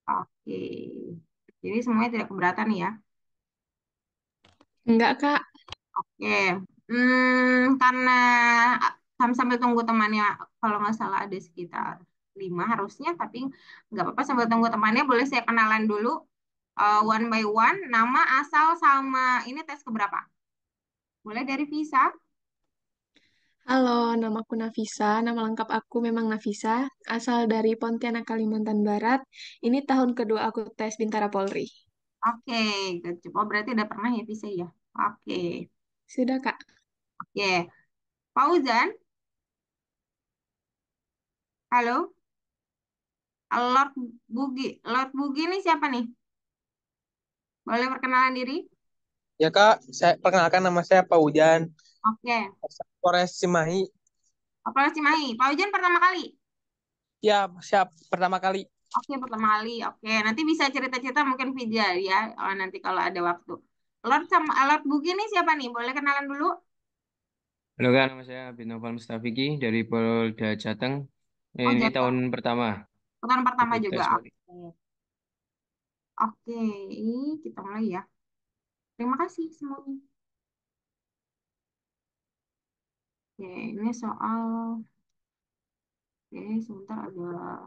Oke. Jadi semuanya tidak keberatan ya. Enggak, Kak. Oke. Karena kami sambil tunggu temannya, kalau nggak salah ada sekitar 5 harusnya, tapi nggak apa-apa sambil tunggu temannya, boleh saya kenalan dulu one by one, nama, asal, sama ini tes keberapa? Boleh dari Visa? Halo, namaku Nafisa. Nama lengkap aku memang Nafisa, asal dari Pontianak, Kalimantan Barat. Ini tahun kedua aku tes Bintara Polri. Oke, good job. Oh, berarti udah pernah ya Visa ya? Oke. Sudah, Kak. Oke. Fauzan, halo? Lord Bugi. Lord Bugi ini siapa nih? Boleh perkenalan diri? Ya Kak, saya perkenalkan nama saya Pak Ujan, Oke. Polres Cimahi. Operasi Cimahi. Fauzan pertama kali? Ya, siap pertama kali. Oke, pertama kali. Oke, nanti bisa cerita-cerita mungkin video ya, nanti kalau ada waktu. Lord sama Lord Bugi ini siapa nih? Boleh kenalan dulu? Halo kan, nama saya Bintang Mustafiki dari Polda Jateng. Oh, Ini tahun Jateng. pertama Putaran pertama ikut juga. tes Polri. Oke. Oke, ini kita mulai ya. Terima kasih semuanya. Oke, ini soal. Oke, sebentar ada.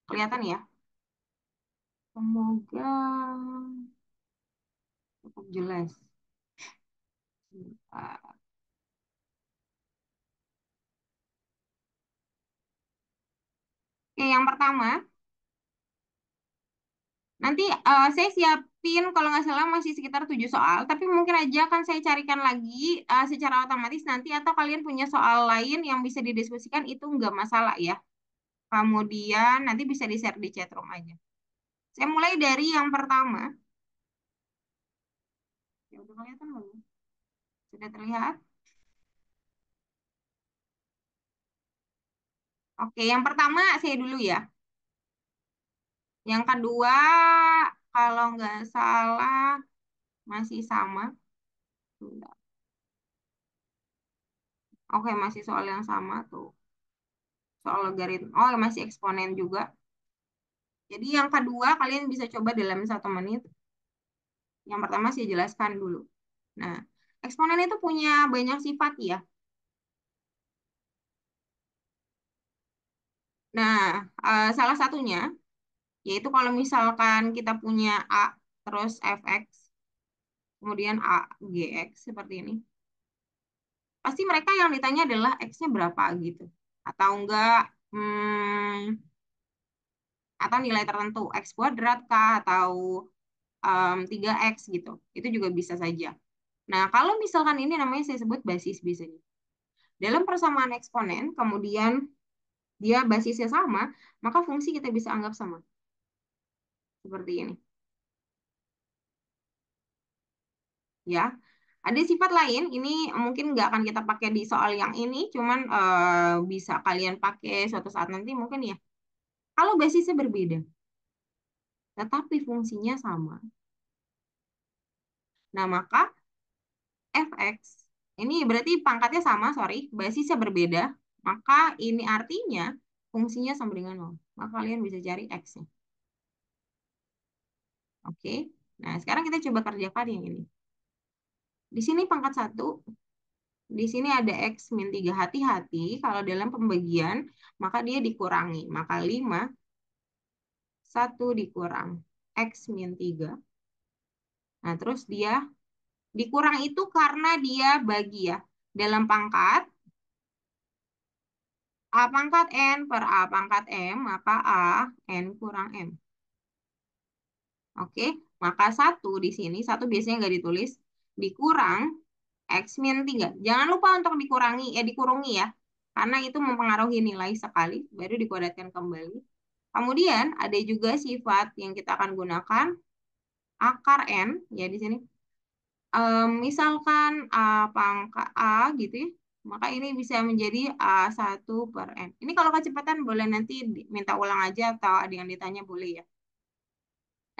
Kelihatan ya? Semoga cukup jelas. Sebentar. Oke, yang pertama, nanti saya siapin kalau nggak salah masih sekitar 7 soal, tapi mungkin aja akan saya carikan lagi secara otomatis nanti, atau kalian punya soal lain yang bisa didiskusikan, itu nggak masalah ya. Kemudian nanti bisa di-share di chat room aja. Saya mulai dari yang pertama. Ya udah kelihatan belum? Sudah terlihat? Oke, yang pertama saya dulu ya. Yang kedua, kalau nggak salah masih sama. Bentar. Oke, masih soal yang sama tuh. Soal logaritma. Oh, masih eksponen juga. Jadi yang kedua kalian bisa coba dalam 1 menit. Yang pertama saya jelaskan dulu. Nah, eksponen itu punya banyak sifat ya. Nah, salah satunya yaitu kalau misalkan kita punya A terus fx, kemudian A gx seperti ini. Pasti mereka yang ditanya adalah x-nya berapa gitu. Atau enggak, atau nilai tertentu, x kuadrat kah, atau 3x gitu. Itu juga bisa saja. Nah, kalau misalkan ini namanya saya sebut basis biasanya. Dalam persamaan eksponen, kemudian dia basisnya sama, maka fungsi kita bisa anggap sama. Seperti ini. Ya, ada sifat lain, ini mungkin nggak akan kita pakai di soal yang ini, cuman bisa kalian pakai suatu saat nanti mungkin ya. Kalau basisnya berbeda, tetapi fungsinya sama. Nah, maka fx, ini berarti pangkatnya sama, sorry, basisnya berbeda, maka ini artinya fungsinya sama dengan 0. Maka kalian bisa cari x-nya. Oke. Nah, sekarang kita coba kerjakan yang ini. Di sini pangkat 1, di sini ada x min 3. Hati-hati, kalau dalam pembagian, maka dia dikurangi. Maka 5, 1 dikurang x min 3. Nah, terus dia dikurang itu karena dia bagi ya. Dalam pangkat, A pangkat N per A pangkat M, maka A N kurang M. Oke, maka 1 di sini, 1 biasanya nggak ditulis, dikurang X min 3. Jangan lupa untuk dikurangi, dikurungi ya. Karena itu mempengaruhi nilai sekali, baru dikuadratkan kembali. Kemudian ada juga sifat yang kita akan gunakan, akar N, ya di sini. Misalkan A pangkat A gitu ya, maka ini bisa menjadi A1 per N. Ini kalau kecepatan boleh nanti minta ulang aja, atau ada yang ditanya boleh ya.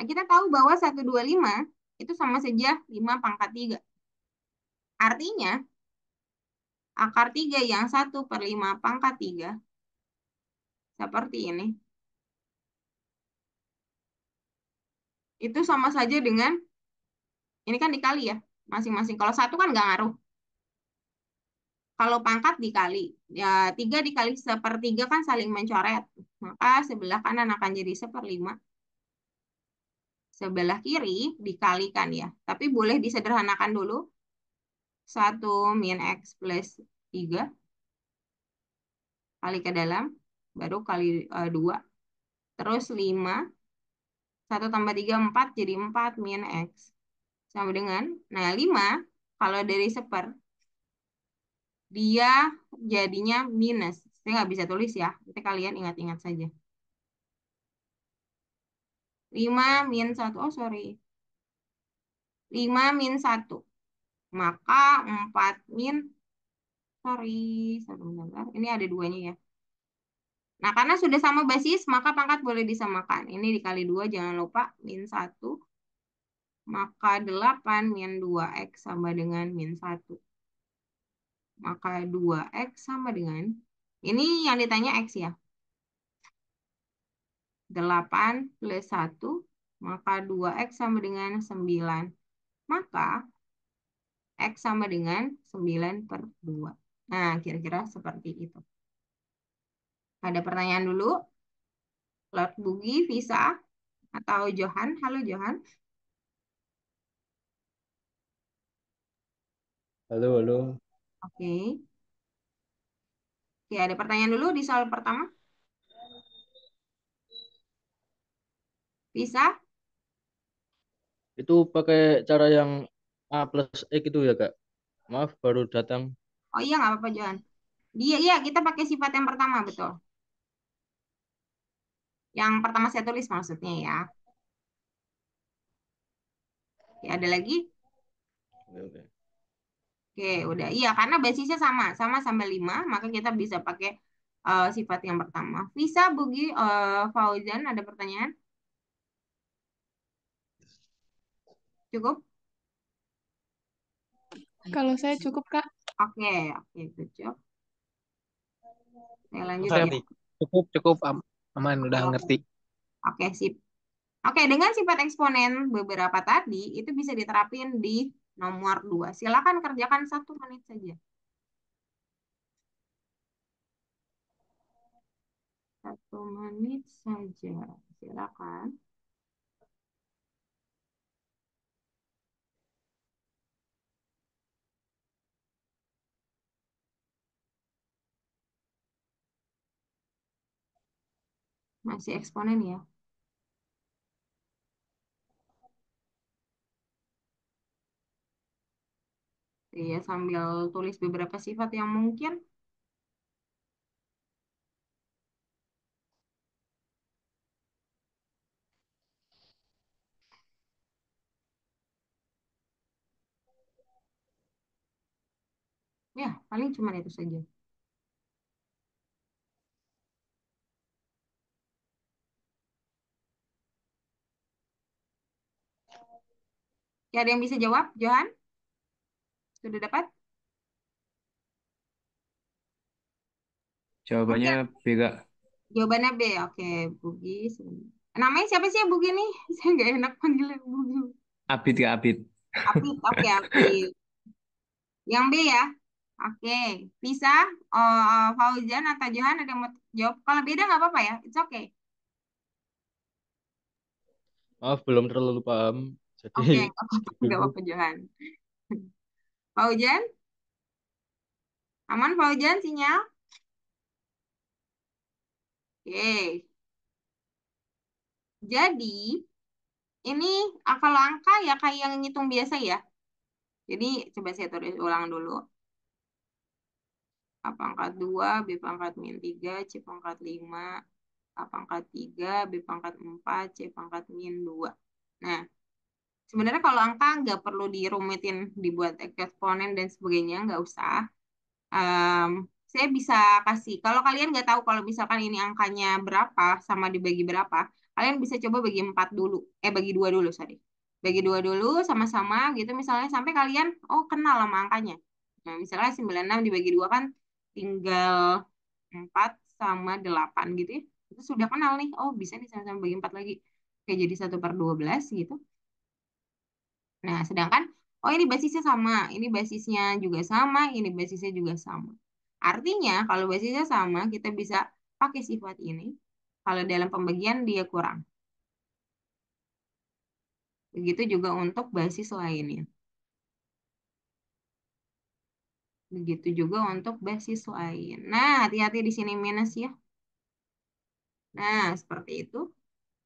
Nah, kita tahu bahwa 125 itu sama saja 5 pangkat 3. Artinya, akar 3 yang 1/5 pangkat 3 seperti ini. itu sama saja dengan, ini kan dikali ya, masing-masing. Kalau satu kan nggak ngaruh. Kalau pangkat dikali, ya 3 dikali 1/3 kan saling mencoret. Maka sebelah kanan akan jadi 1/5. Sebelah kiri dikalikan ya. Tapi boleh disederhanakan dulu. 1 min X plus 3 kali ke dalam, baru kali 2. Terus 5, 1 tambah 3, 4, jadi 4 min X. Sama dengan, nah 5, kalau dari dia jadinya minus. Saya nggak bisa tulis ya, nanti kalian ingat-ingat saja. 5 min 1, oh sorry. 5 min 1. Maka 4 min, sorry, satu bentar. Ini ada duanya ya. Nah, karena sudah sama basis, maka pangkat boleh disamakan. Ini dikali 2, jangan lupa. Min 1. Maka 8 min 2X sama dengan min 1. Maka 2X sama dengan, ini yang ditanya X ya. 8 plus 1, maka 2X sama dengan 9. Maka X sama dengan 9/2. Nah, kira-kira seperti itu. Ada pertanyaan dulu? Lord Bugi, Visa, atau Johan? Halo Johan. Halo, halo. Oke. Oke, ada pertanyaan dulu di soal pertama? Bisa? Itu pakai cara yang A plus X itu ya, Kak? Maaf, baru datang. Oh iya, nggak apa-apa Johan. Dia, iya, kita pakai sifat yang pertama, betul. Yang pertama saya tulis maksudnya ya. Ya, ada lagi? Oke, oke. Oke, udah. Iya, karena basisnya sama. Sama sampai 5, maka kita bisa pakai sifat yang pertama. Bisa, Bugi, Fauzan, ada pertanyaan? Cukup? Kalau saya cukup, Kak. Oke, oke, good job. Saya lanjut Saya ya. ngerti. Cukup, cukup aman, udah ngerti. Oke, sip. Oke, dengan sifat eksponen beberapa tadi, itu bisa diterapin di nomor 2. Silakan kerjakan 1 menit saja. 1 menit saja. Silakan. Masih eksponen ya. Iya, sambil tulis beberapa sifat yang mungkin. Ya, paling cuma itu saja. Ya, ada yang bisa jawab, Johan? Sudah dapat? Jawabannya Mungkin B, Kak. jawabannya B. Oke, Bugi. Namanya siapa sih ya Bugi nih? Saya nggak enak panggilnya Bugi. Abid, Kak, Abid. Apit, oke, Apit. Yang B ya. Oke, bisa Fauzan atau Johan ada yang mau jawab? Kalau beda nggak apa-apa ya, it's okay. Maaf, belum terlalu paham. Jadi Oke, nggak apa-apa, skip nggak dulu. apa-apa Johan. Fauzan, aman Fauzan sinyal? Oke, jadi ini kalau angka ya kayak yang ngitung biasa ya. Jadi coba saya tulis ulang dulu. A pangkat 2, B pangkat min 3, C pangkat 5, A pangkat 3, B pangkat 4, C pangkat min 2. Nah, sebenarnya kalau angka nggak perlu dirumitin, dibuat eksponen dan sebagainya, nggak usah. Em, saya bisa kasih, kalau kalian nggak tahu kalau misalkan ini angkanya berapa sama dibagi berapa, kalian bisa coba bagi 4 dulu. Bagi 2 dulu, sorry. Bagi 2 dulu sama-sama gitu misalnya sampai kalian, oh kenal sama angkanya. Nah, misalnya 96 dibagi 2 kan tinggal 4 sama 8 gitu ya. Itu sudah kenal nih, oh bisa nih sama-sama bagi 4 lagi. kayak jadi 1/12 gitu. Nah, sedangkan, oh ini basisnya sama, ini basisnya juga sama, ini basisnya juga sama. Artinya, kalau basisnya sama, kita bisa pakai sifat ini. Kalau dalam pembagian, dia kurang. Begitu juga untuk basis lainnya. Begitu juga untuk basis lain. Nah, hati-hati di sini minus ya. Nah, seperti itu.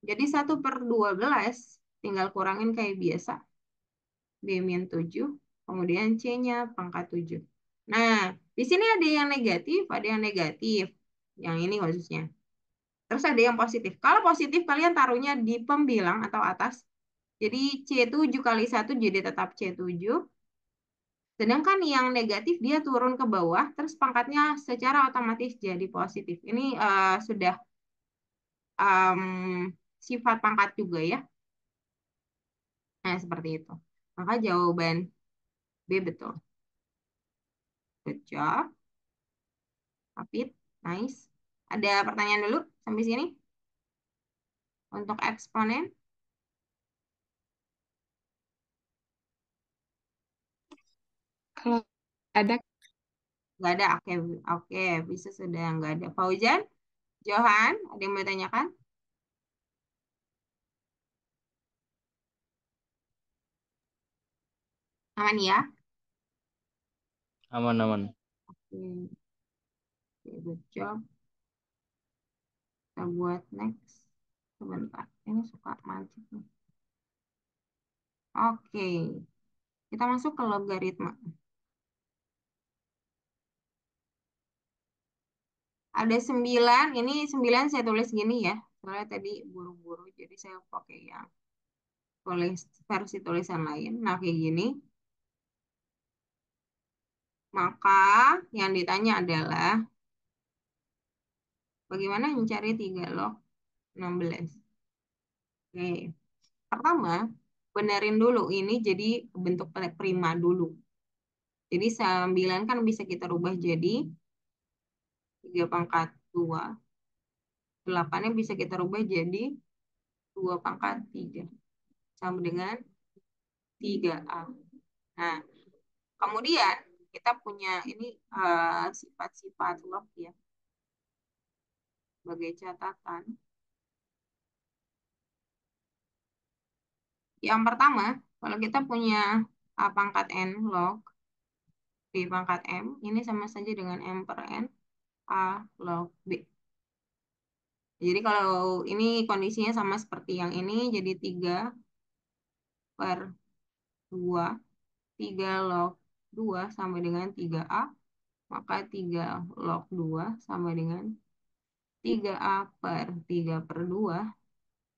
Jadi 1/12 tinggal kurangin kayak biasa. B-7, kemudian C-nya pangkat 7. Nah, di sini ada yang negatif, ada yang negatif. Yang ini khususnya. Terus ada yang positif. Kalau positif, kalian taruhnya di pembilang atau atas. Jadi C7 kali 1 jadi tetap C7. Sedangkan yang negatif dia turun ke bawah, terus pangkatnya secara otomatis jadi positif. Ini sudah sifat pangkat juga ya. Nah, seperti itu. Maka jawaban B betul. Good job. Apit, nice. Ada pertanyaan dulu sampai sini? Untuk eksponen? Kalau ada, Nggak ada. Oke, oke. Bisa sudah nggak ada. Fauzan, Johan, ada yang mau tanyakan? Aman ya? Aman-aman. Oke, oke, good job. Kita buat next. Sebentar. Ini suka macet nih. Oke. Kita masuk ke logaritma. Ada 9. Ini 9 saya tulis gini ya. Soalnya tadi buru-buru. Jadi saya pakai yang tulis versi tulisan lain. Nah, kayak gini. Maka yang ditanya adalah bagaimana mencari 3 log 16. Oke. Pertama, benerin dulu ini jadi bentuk prima dulu. Jadi 9 kan bisa kita rubah jadi 3/2. 8-nya bisa kita rubah jadi 2/3. Sama dengan 3A. Nah, kemudian kita punya ini sifat-sifat log ya. Sebagai catatan. Yang pertama, kalau kita punya A pangkat N log B pangkat M, ini sama saja dengan M per N A log B. Jadi kalau ini kondisinya sama seperti yang ini, jadi 3/2. 3 log 2 sama dengan 3A, maka 3 log 2 sama dengan 3A per 3/2.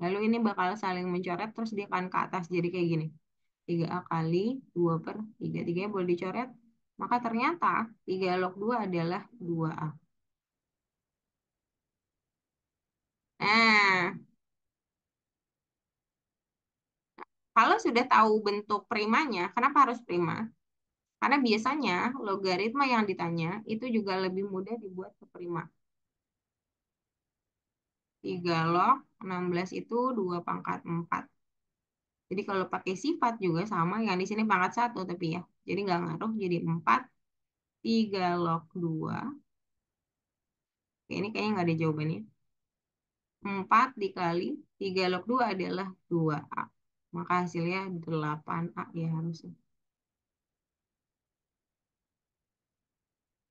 Lalu ini bakal saling mencoret, terus dia akan ke atas, jadi kayak gini. 3A kali 2/3. 3-nya boleh dicoret, maka ternyata 3 log 2 adalah 2A. Nah, kalau sudah tahu bentuk primanya, kenapa harus prima? Karena biasanya logaritma yang ditanya itu juga lebih mudah dibuat ke prima. 3 log 16 itu 2/4. Jadi kalau pakai sifat juga sama, yang di sini pangkat 1 tapi ya. Jadi nggak ngaruh, jadi 4. 3 log 2. Oke, ini kayaknya nggak ada jawabannya. 4 dikali 3 log 2 adalah 2A. Maka hasilnya 8A ya harusnya.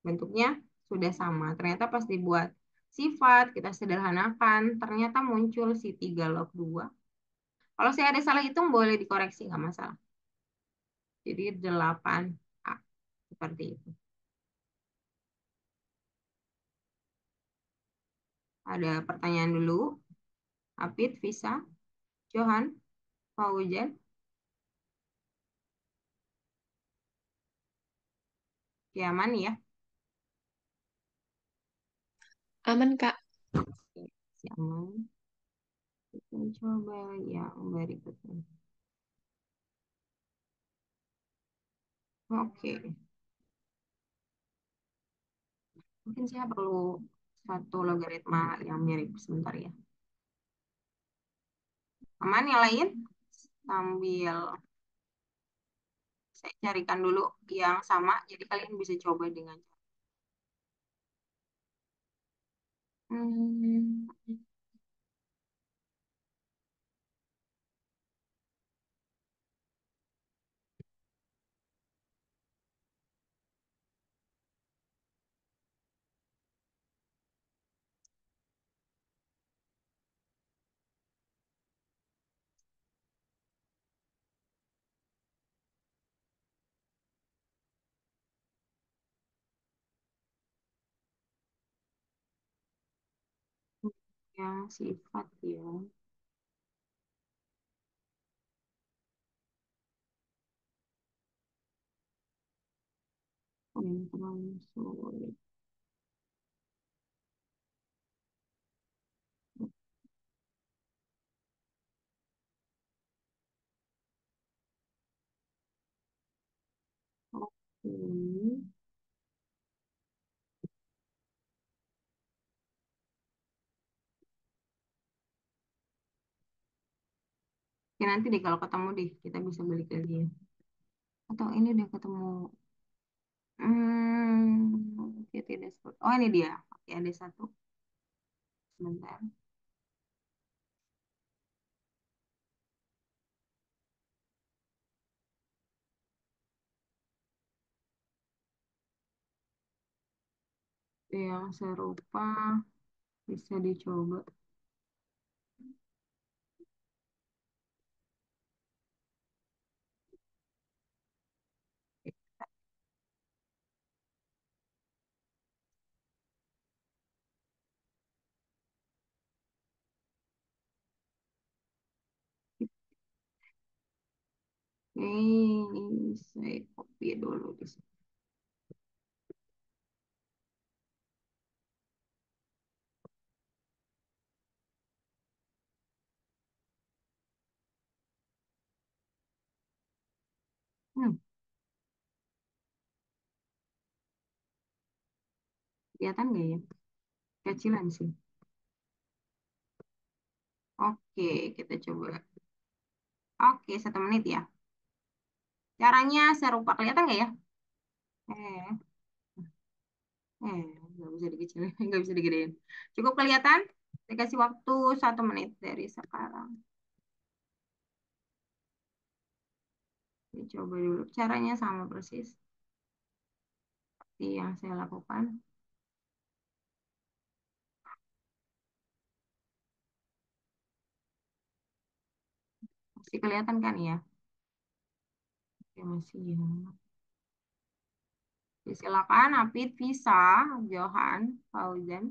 Bentuknya sudah sama. Ternyata pas dibuat sifat, kita sederhanakan, ternyata muncul si 3 log 2. Kalau saya ada salah hitung, boleh dikoreksi, nggak masalah. Jadi 8A. Seperti itu. Ada pertanyaan dulu. Apit, Visa, Johan, Fauzan. Oke, aman ya? aman Kak. Oke, si aman. Kita coba yang berikutnya. Oke. Mungkin saya perlu satu logaritma yang mirip sebentar ya. Aman yang lain? Sambil saya carikan dulu yang sama, jadi kalian bisa coba dengan Hmm, yang sifat ya. Yang terlalu sulit. Oke. Oke, nanti deh kalau ketemu deh kita bisa balik lagi ya. Atau ini udah ketemu. Oke, tidak seperti. Oh, ini dia. Oke, ada satu. Sebentar. Yang serupa bisa dicoba. Ini saya copy dulu di sini. Hmm, kelihatan nggak ya? Kecilan sih. Oke, kita coba. Oke, 1 menit ya. Caranya serupa. Kelihatan nggak ya? Eh, nggak bisa dikecilin, nggak bisa digedein. Cukup kelihatan? Saya kasih waktu 1 menit dari sekarang. Coba dulu. Caranya sama persis seperti yang saya lakukan. Masih kelihatan kan ya? Oke, masih ya. Ya, silakan, Apit, Visa, Johan, Fauzan.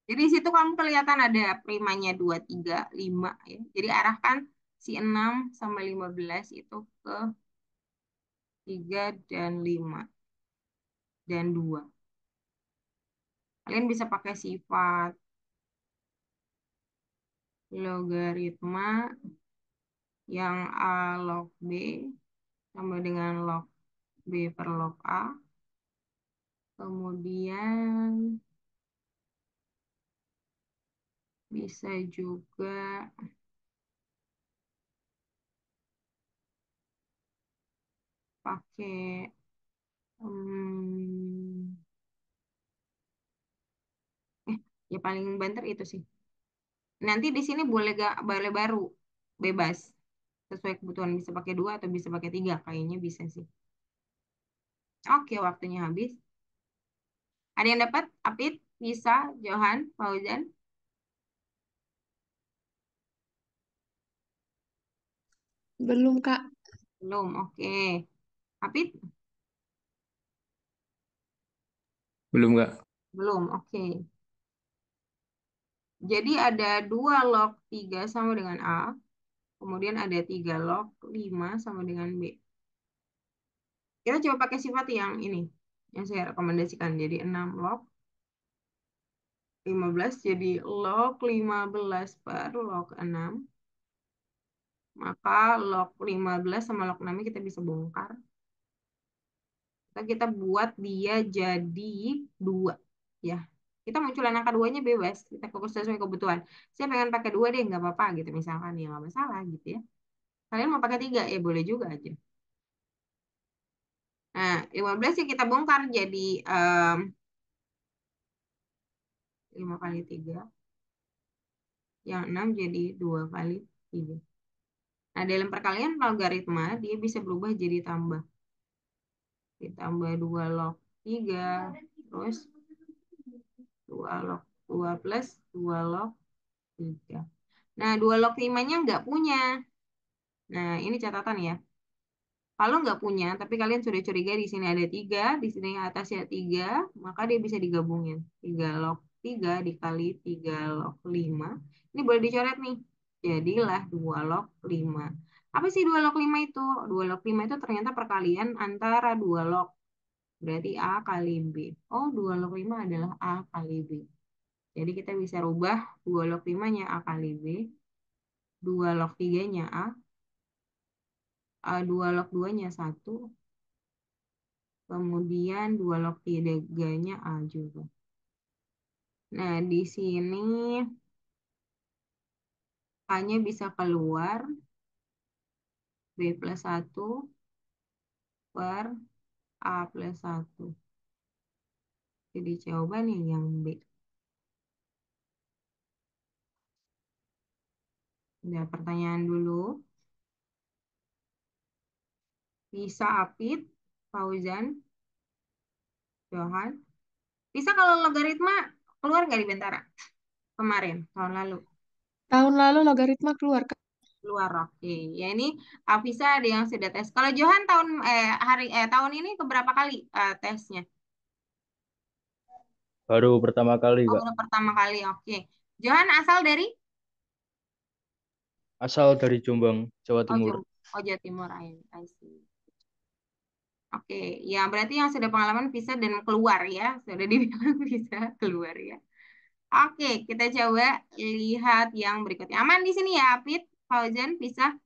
Jadi di situ kamu kelihatan ada primanya 2, 3, 5 ya. Jadi arahkan si 6 sama 15 itu ke 3 dan 5 dan 2. Kalian bisa pakai sifat logaritma yang A log B sama dengan log B per log A. Kemudian bisa juga pakai hmm, ya paling banter itu sih. Nanti di sini boleh gak boleh baru bebas sesuai kebutuhan bisa pakai 2 atau bisa pakai 3 kayaknya bisa sih. Oke, waktunya habis. Ada yang dapat? Apit, Bisa, Johan, Fauzan? Belum, Kak. Belum. Oke. Apit? Belum, Kak. Belum. Oke. Jadi ada 2 log 3 sama dengan A. Kemudian ada 3 log 5 sama dengan B. Kita coba pakai sifat yang ini. Yang saya rekomendasikan. Jadi 6 log 15 jadi log 15 per log 6. Maka log 15 sama log 6 kita bisa bongkar. Kita buat dia jadi 2. Ya. Kita munculin angka 2-nya bebas, kita fokus sesuai kebutuhan. Saya pengen pakai 2 deh, nggak apa-apa gitu misalkan, ya nggak masalah gitu ya. Kalian mau pakai 3, ya boleh juga aja. Nah, 15 yang kita bongkar jadi 5 kali 3. Yang 6 jadi 2 kali 3. Nah, dalam perkalian logaritma, dia bisa berubah jadi tambah. Ditambah 2 log 3. Terus 2 log 2 plus 2 log 3. Nah, 2 log 5-nya nggak punya. Nah, ini catatan ya. Kalau nggak punya, tapi kalian sudah curiga di sini ada 3, di sini atasnya 3, maka dia bisa digabungin. 3 log 3 dikali 3 log 5. Ini boleh dicoret nih. Jadilah 2 log 5. Apa sih 2 log 5 itu? 2 log 5 itu ternyata perkalian antara 2 log. Berarti A kali B. Oh, 2 log 5 adalah A kali B. Jadi kita bisa rubah 2 log 5-nya A kali B. 2 log 3-nya A. 2 log 2-nya 1. Kemudian 2 log 3-nya A juga. Nah, di sini A-nya bisa keluar. B plus 1 per A plus 1. Jadi jawabannya yang B. Ada pertanyaan dulu. Bisa Apit, Fauzan, Johan. Bisa kalau logaritma keluar nggak di Bentara? Kemarin, tahun lalu. Tahun lalu logaritma keluar, Kak. Keluar, oke. Ya ini Afisa ada yang sudah tes. Kalau Johan tahun ini keberapa kali tesnya? Baru pertama kali, Oh, Kak. baru pertama kali, oke. Johan asal dari? Asal dari Jombang, Jawa Oh, Timur. Jawa Timur, I see. Oke, ya berarti yang sudah pengalaman bisa dan keluar ya. Sudah dibilang bisa keluar ya. Oke, kita coba lihat yang berikutnya. Aman di sini ya, Apit, Fauzan, bisa?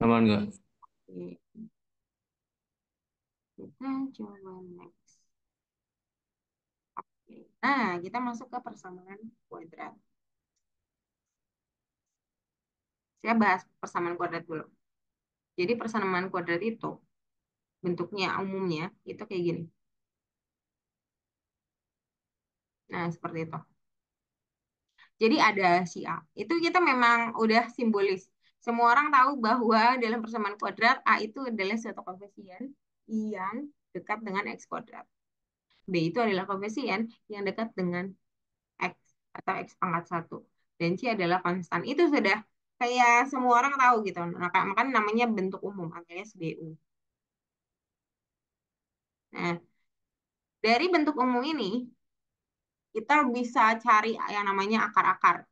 Aman nggak? Oke, kita coba next. Oke. Nah, kita masuk ke persamaan kuadrat. Saya bahas persamaan kuadrat dulu. Jadi persamaan kuadrat itu bentuknya umumnya itu kayak gini. Nah, seperti itu. Jadi ada si A. Itu kita memang udah simbolis. Semua orang tahu bahwa dalam persamaan kuadrat A itu adalah suatu koefisien yang dekat dengan X kuadrat. B itu adalah koefisien yang dekat dengan X atau X pangkat 1. Dan C adalah konstan. Itu sudah kayak semua orang tahu gitu. Nah, makanya namanya bentuk umum alias BU. Nah, dari bentuk umum ini kita bisa cari yang namanya akar-akar.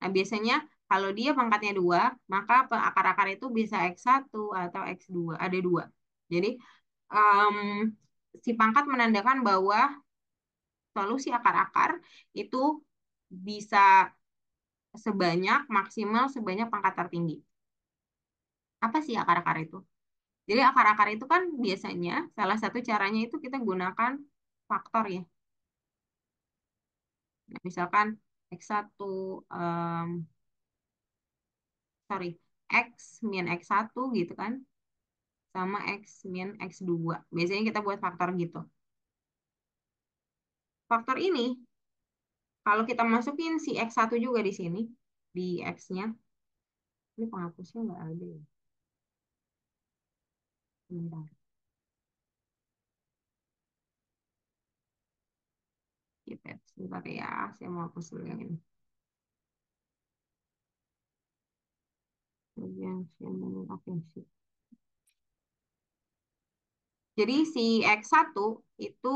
Nah, biasanya kalau dia pangkatnya 2, maka akar-akar itu bisa X1 atau X2. Ada 2. Jadi, um, si pangkat menandakan bahwa solusi akar-akar itu bisa maksimal sebanyak pangkat tertinggi. Apa sih akar-akar itu? Jadi akar-akar itu kan biasanya salah satu caranya itu kita gunakan faktor ya. Nah, misalkan X1, sorry, X min X1 gitu kan, sama X min X2. Biasanya kita buat faktor gitu. Faktor ini, kalau kita masukin si X1 juga di sini, di X-nya, ini penghapusnya nggak ada ya. Bentar. Gitu, sebentar ya, saya mau hapus dulu yang ini. Kemudian saya mau oke sih. Jadi si X1 itu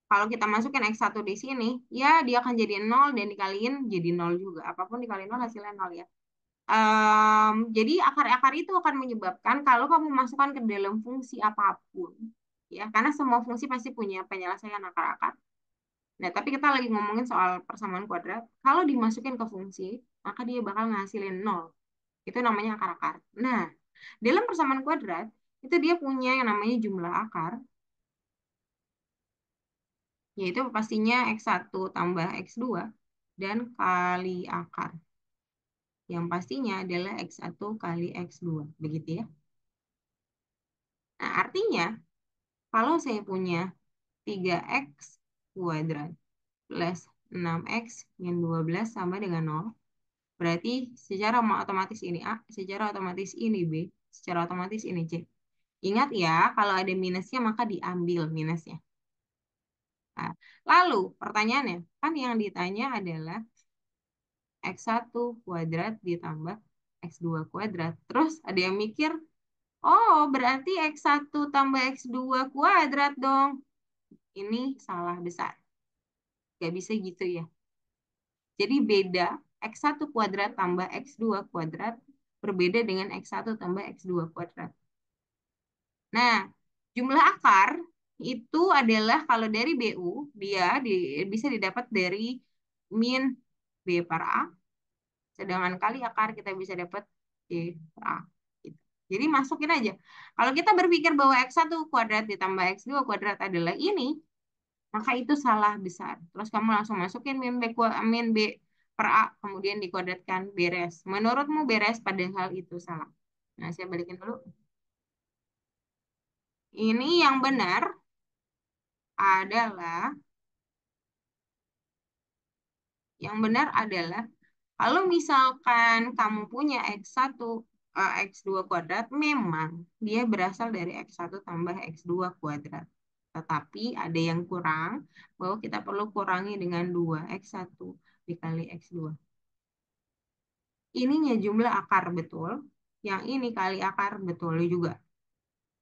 kalau kita masukin X1 di sini, ya dia akan jadi 0 dan dikaliin jadi 0 juga. Apapun dikaliin 0 hasilnya 0 ya. Jadi akar-akar itu akan menyebabkan kalau kamu masukkan ke dalam fungsi apapun, ya karena semua fungsi pasti punya penyelesaian akar-akar. Nah, tapi kita lagi ngomongin soal persamaan kuadrat. Kalau dimasukin ke fungsi, maka dia bakal ngasilin 0. Itu namanya akar-akar. Nah, dalam persamaan kuadrat, itu dia punya yang namanya jumlah akar Yaitu pastinya X1 tambah X2 dan kali akar. Yang pastinya adalah X1 kali X2. Begitu ya. Nah, artinya kalau saya punya 3X kuadrat plus 6X min 12 sama dengan 0, berarti secara otomatis ini A, secara otomatis ini B, secara otomatis ini C. Ingat ya, kalau ada minusnya maka diambil minusnya. Nah, lalu pertanyaannya, kan yang ditanya adalah X1 kuadrat ditambah X2 kuadrat. Terus ada yang mikir, oh berarti X1 tambah X2 kuadrat dong. Ini salah besar. Gak bisa gitu ya. Jadi beda X1 kuadrat tambah X2 kuadrat berbeda dengan X1 tambah X2 kuadrat. Nah, jumlah akar itu adalah kalau dari BU, dia bisa didapat dari min B per A, sedangkan kali akar kita bisa dapat C per A. Gitu. Jadi masukin aja. Kalau kita berpikir bahwa X1 kuadrat ditambah X2 kuadrat adalah ini, maka itu salah besar. Terus kamu langsung masukin min B per A, kemudian dikuadratkan, beres. Menurutmu beres, padahal itu salah. Nah, saya balikin dulu. Ini yang benar adalah, kalau misalkan kamu punya X1, X2 kuadrat, memang dia berasal dari X1 tambah X2 kuadrat. Tetapi ada yang kurang, bahwa kita perlu kurangi dengan 2X1 dikali X2. Ininya jumlah akar betul, yang ini kali akar betul juga.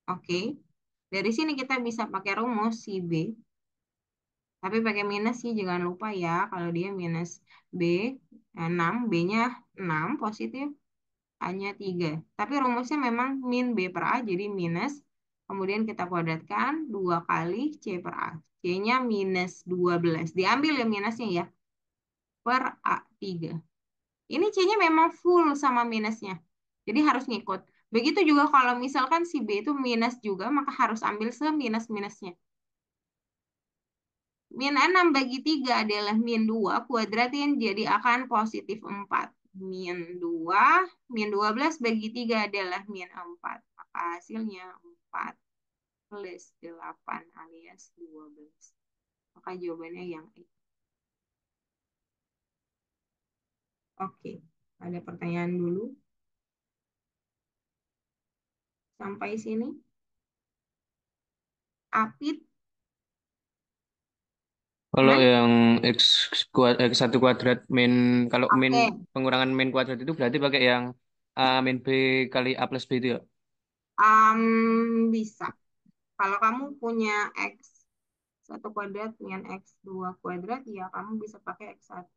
Oke, dari sini kita bisa pakai rumus si B, tapi pakai minus sih, jangan lupa ya, kalau dia minus B 6, B-nya 6 positif, A-nya 3. Tapi rumusnya memang min B per A, jadi minus, kemudian kita kuadratkan 2 kali C per A. C-nya minus 12, diambil ya minusnya ya, per A3. Ini C-nya memang full sama minusnya. Jadi harus ngikut. Begitu juga kalau misalkan si B itu minus juga, maka harus ambil seminus-minusnya. Min 6 bagi 3 adalah min 2, kuadratin jadi akan positif 4. Min 2, min 12 bagi 3 adalah min 4. Maka hasilnya 4 plus 8 alias 12. Maka jawabannya yang E. Oke, ada pertanyaan dulu. Sampai sini. Apit, Kalau aman? yang X1 kuadrat min, kalau min Oke, pengurangan min kuadrat itu berarti pakai yang A min B kali A plus B itu ya? bisa. Kalau kamu punya X 1 kuadrat dengan X2 kuadrat, ya kamu bisa pakai X1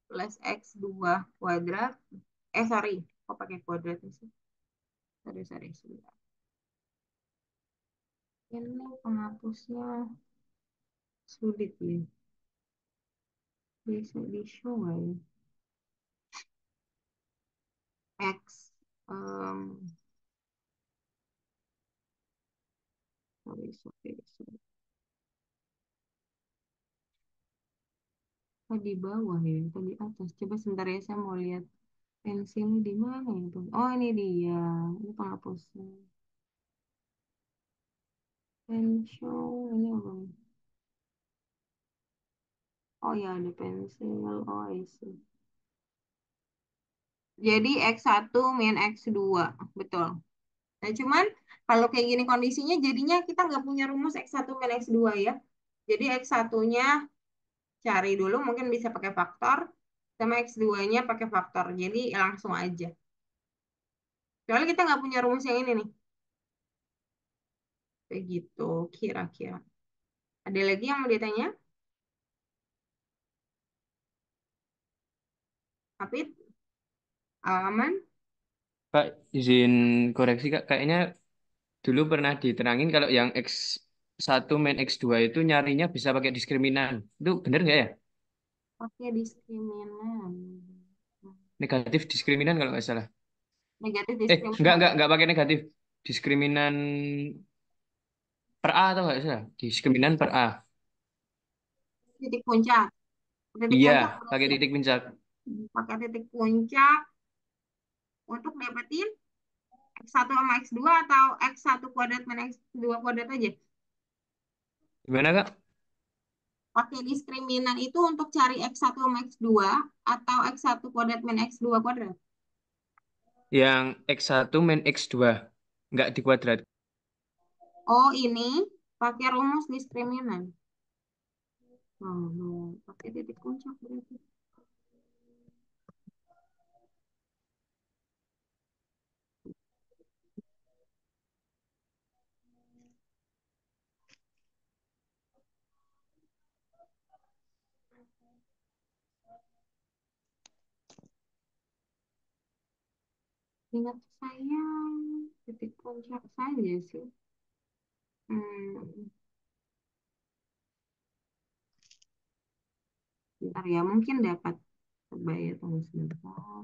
plus X2 kuadrat. Sorry, kok pakai kuadrat sih? Sorry, sebentar. Ini penghapusnya sulit ya. Bisa di-show nggak ya? X, sorry. Oh, di bawah ya, atau di atas. Coba sebentar ya, saya mau lihat pensilnya di mana itu. Oh, ini dia. Ini penghapusnya. Pensil, ini apa? Oh ya, ada pensil. Oh, I see. Jadi X1 min X2. Betul. Nah, cuman kalau kayak gini kondisinya, jadinya kita nggak punya rumus X1 min X2 ya. Jadi X1-nya cari dulu, mungkin bisa pakai faktor. Sama X2-nya pakai faktor. Jadi langsung aja. Soalnya kita nggak punya rumus yang ini nih. Begitu, kira-kira. Ada lagi yang mau ditanya? Hafid? Aman? Kak, izin koreksi Kak, kayaknya dulu pernah diterangin kalau yang X1 min X2 itu nyarinya bisa pakai diskriminan. Itu bener nggak ya? Pakai diskriminan. Negatif diskriminan kalau nggak salah. Negatif diskriminan. Nggak pakai negatif. Diskriminan per A atau nggak salah? Diskriminan per A. titik puncak. Titik Iya, puncak pakai berarti ya. titik puncak. Pakai titik puncak untuk dapetin X1 sama X2 atau X1 kuadrat min X2 kuadrat aja. Gimana, Kak? Pakai diskriminan itu untuk cari X1 sama X2 atau X1 kuadrat min X2 kuadrat. Yang X1 min X2. Nggak di kuadrat. Oh, ini pakai rumus diskriminan. Pakai titik puncak berarti. Ingat saya titik puncak saja sih. Hmm, Bentar ya, mungkin dapat kebaya tunggu sebentar.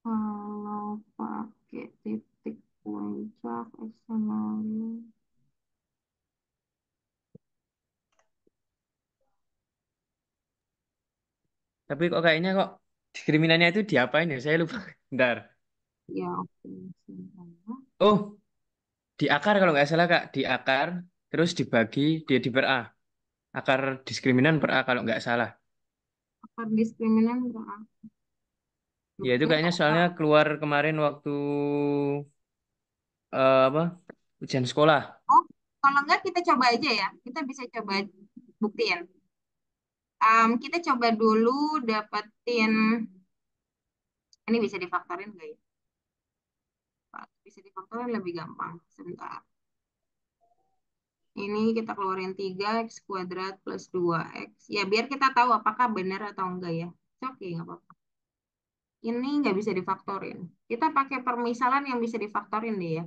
Kalau pakai titik puncak eksternalnya, Tapi kok kayaknya kok diskriminannya itu diapain ya? Saya lupa. Bentar. ya oke. Sebentar. Oh, di akar kalau nggak salah, Kak. Di akar, terus dibagi, dia di per A. Akar diskriminan per A kalau nggak salah. Apa diskriminan berapa? Ya itu Saya kayaknya nggak soalnya tahu. keluar kemarin waktu apa ujian sekolah. Oh, kalau enggak kita coba aja ya. Kita bisa coba buktiin. Kita coba dulu dapetin, ini bisa difaktorin nggak ya? Bisa difaktorin lebih gampang. Sebentar. Ini kita keluarin 3x kuadrat plus 2x. Ya, biar kita tahu apakah benar atau enggak ya. Oke, nggak apa-apa. Ini nggak bisa difaktorin. Kita pakai permisalan yang bisa difaktorin deh ya.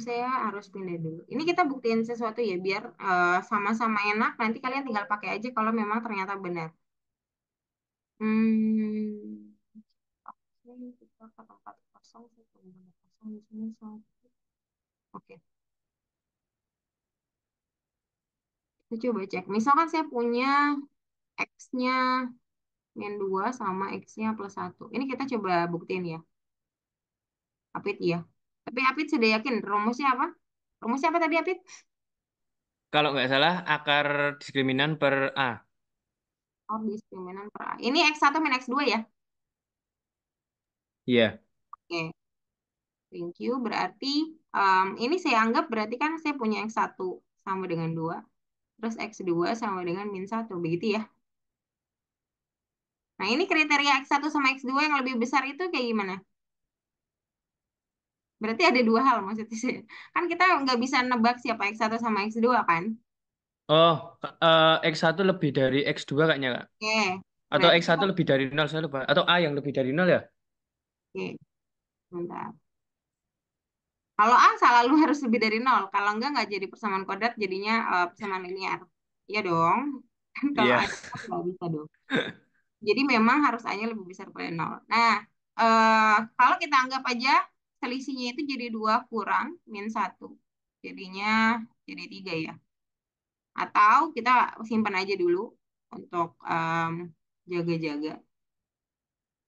Saya harus pindah dulu. Ini kita buktiin sesuatu ya, biar sama-sama enak. Nanti kalian tinggal pakai aja kalau memang ternyata benar. Hmm, oke, kita ke tempat kosong. Saya tunggu tempat kosong di sini. Oke, kita coba cek. Misalkan saya punya X-nya min 2 sama X-nya plus 1. Ini kita coba buktiin ya. Apit ya. Tapi Apit sudah yakin rumusnya apa? Rumusnya apa tadi Apit? Kalau nggak salah akar diskriminan per A. Oh, diskriminan per A. Ini X1 min X2 ya? Iya. Oke, thank you. Berarti ini saya anggap berarti kan saya punya X1 sama dengan 2. Terus X2 sama dengan min 1. Begitu ya? Nah, ini kriteria X1 sama X2 yang lebih besar itu kayak gimana? Berarti ada dua hal maksudnya saya. Kan kita nggak bisa nebak siapa X1 sama X2 kan? Oh, X1 lebih dari X2 kayaknya, Kak. Oke, Atau berarti kita... X1 lebih dari nol saya lupa. Atau A yang lebih dari nol ya? Oke, bentar. Kalau A selalu harus lebih dari nol. Kalau nggak jadi persamaan kuadrat, jadinya persamaan linear. Iya dong. Kan kalau Iya. A nggak bisa dong. Jadi memang harus A-nya lebih besar dari nol. Nah, kalau kita anggap aja selisihnya itu jadi 2 kurang min 1. Jadinya jadi 3 ya. Atau kita simpan aja dulu untuk jaga-jaga.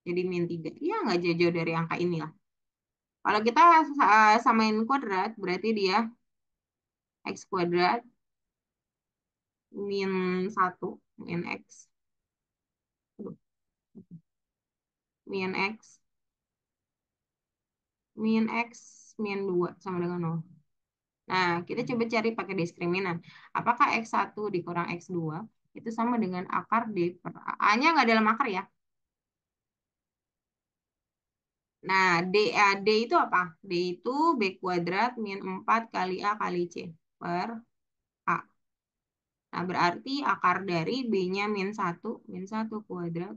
Jadi min 3. Ya, nggak jauh-jauh dari angka ini lah. Kalau kita samain kuadrat, berarti dia X kuadrat min 1 min X. Aduh, min X min X min 2 sama dengan nol. Nah, kita coba cari pakai diskriminan. Apakah X1 dikurang X2 itu sama dengan akar D per A. A-nya nggak dalam akar ya. Nah, D itu apa? D itu B kuadrat min 4 kali A kali C per A. Nah, berarti akar dari B-nya min 1 kuadrat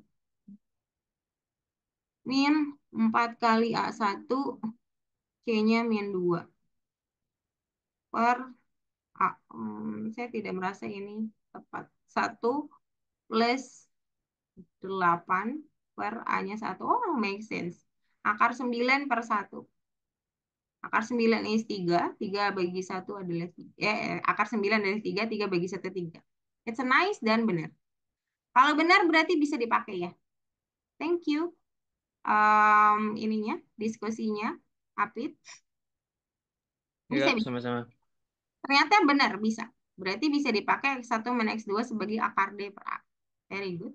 min 4 kali A1 C-nya min 2 per A. Saya tidak merasa ini tepat. 1 plus 8 per A-nya 1. Oh, make sense. Akar 9 per 1. Akar 9 is 3. 3 bagi 1 adalah 3. Akar 9 dari 3. 3 bagi 1, 3. It's a nice dan benar. Kalau benar berarti bisa dipakai ya. Thank you. Ininya, diskusinya. Apit. Ya, Bisa, bisa. sama-sama. Ternyata benar, bisa. Berarti bisa dipakai X1 min X2 sebagai akar D per A. Very good.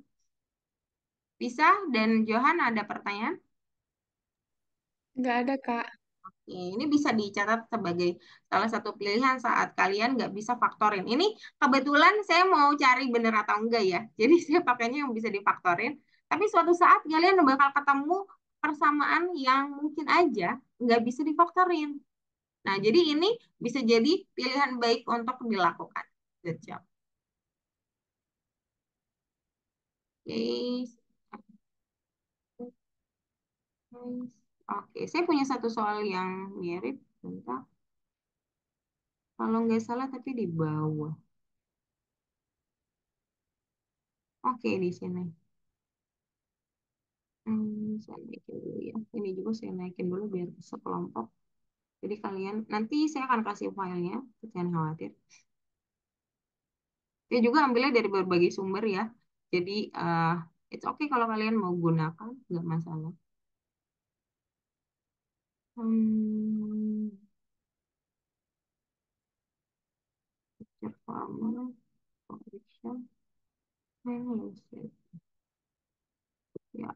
Bisa, dan Johan ada pertanyaan? Nggak ada, Kak. Ini bisa dicatat sebagai salah satu pilihan saat kalian nggak bisa faktorin. Ini kebetulan saya mau cari benar atau enggak ya. Jadi saya pakainya yang bisa difaktorin. Tapi suatu saat kalian bakal ketemu persamaan yang mungkin aja nggak bisa difaktorin. Nah, jadi ini bisa jadi pilihan baik untuk dilakukan. Good job. Oke. Oke, saya punya satu soal yang mirip. Bentar. Kalau nggak salah tapi di bawah. Oke, di sini. Saya naikin dulu ya. Ini juga saya naikin dulu biar sekelompok. Jadi kalian, nanti saya akan kasih filenya, jangan khawatir. Saya juga ambilnya dari berbagai sumber ya. Jadi, it's okay kalau kalian mau gunakan, nggak masalah. Hmm, picture formula, correction, analysis. Ya.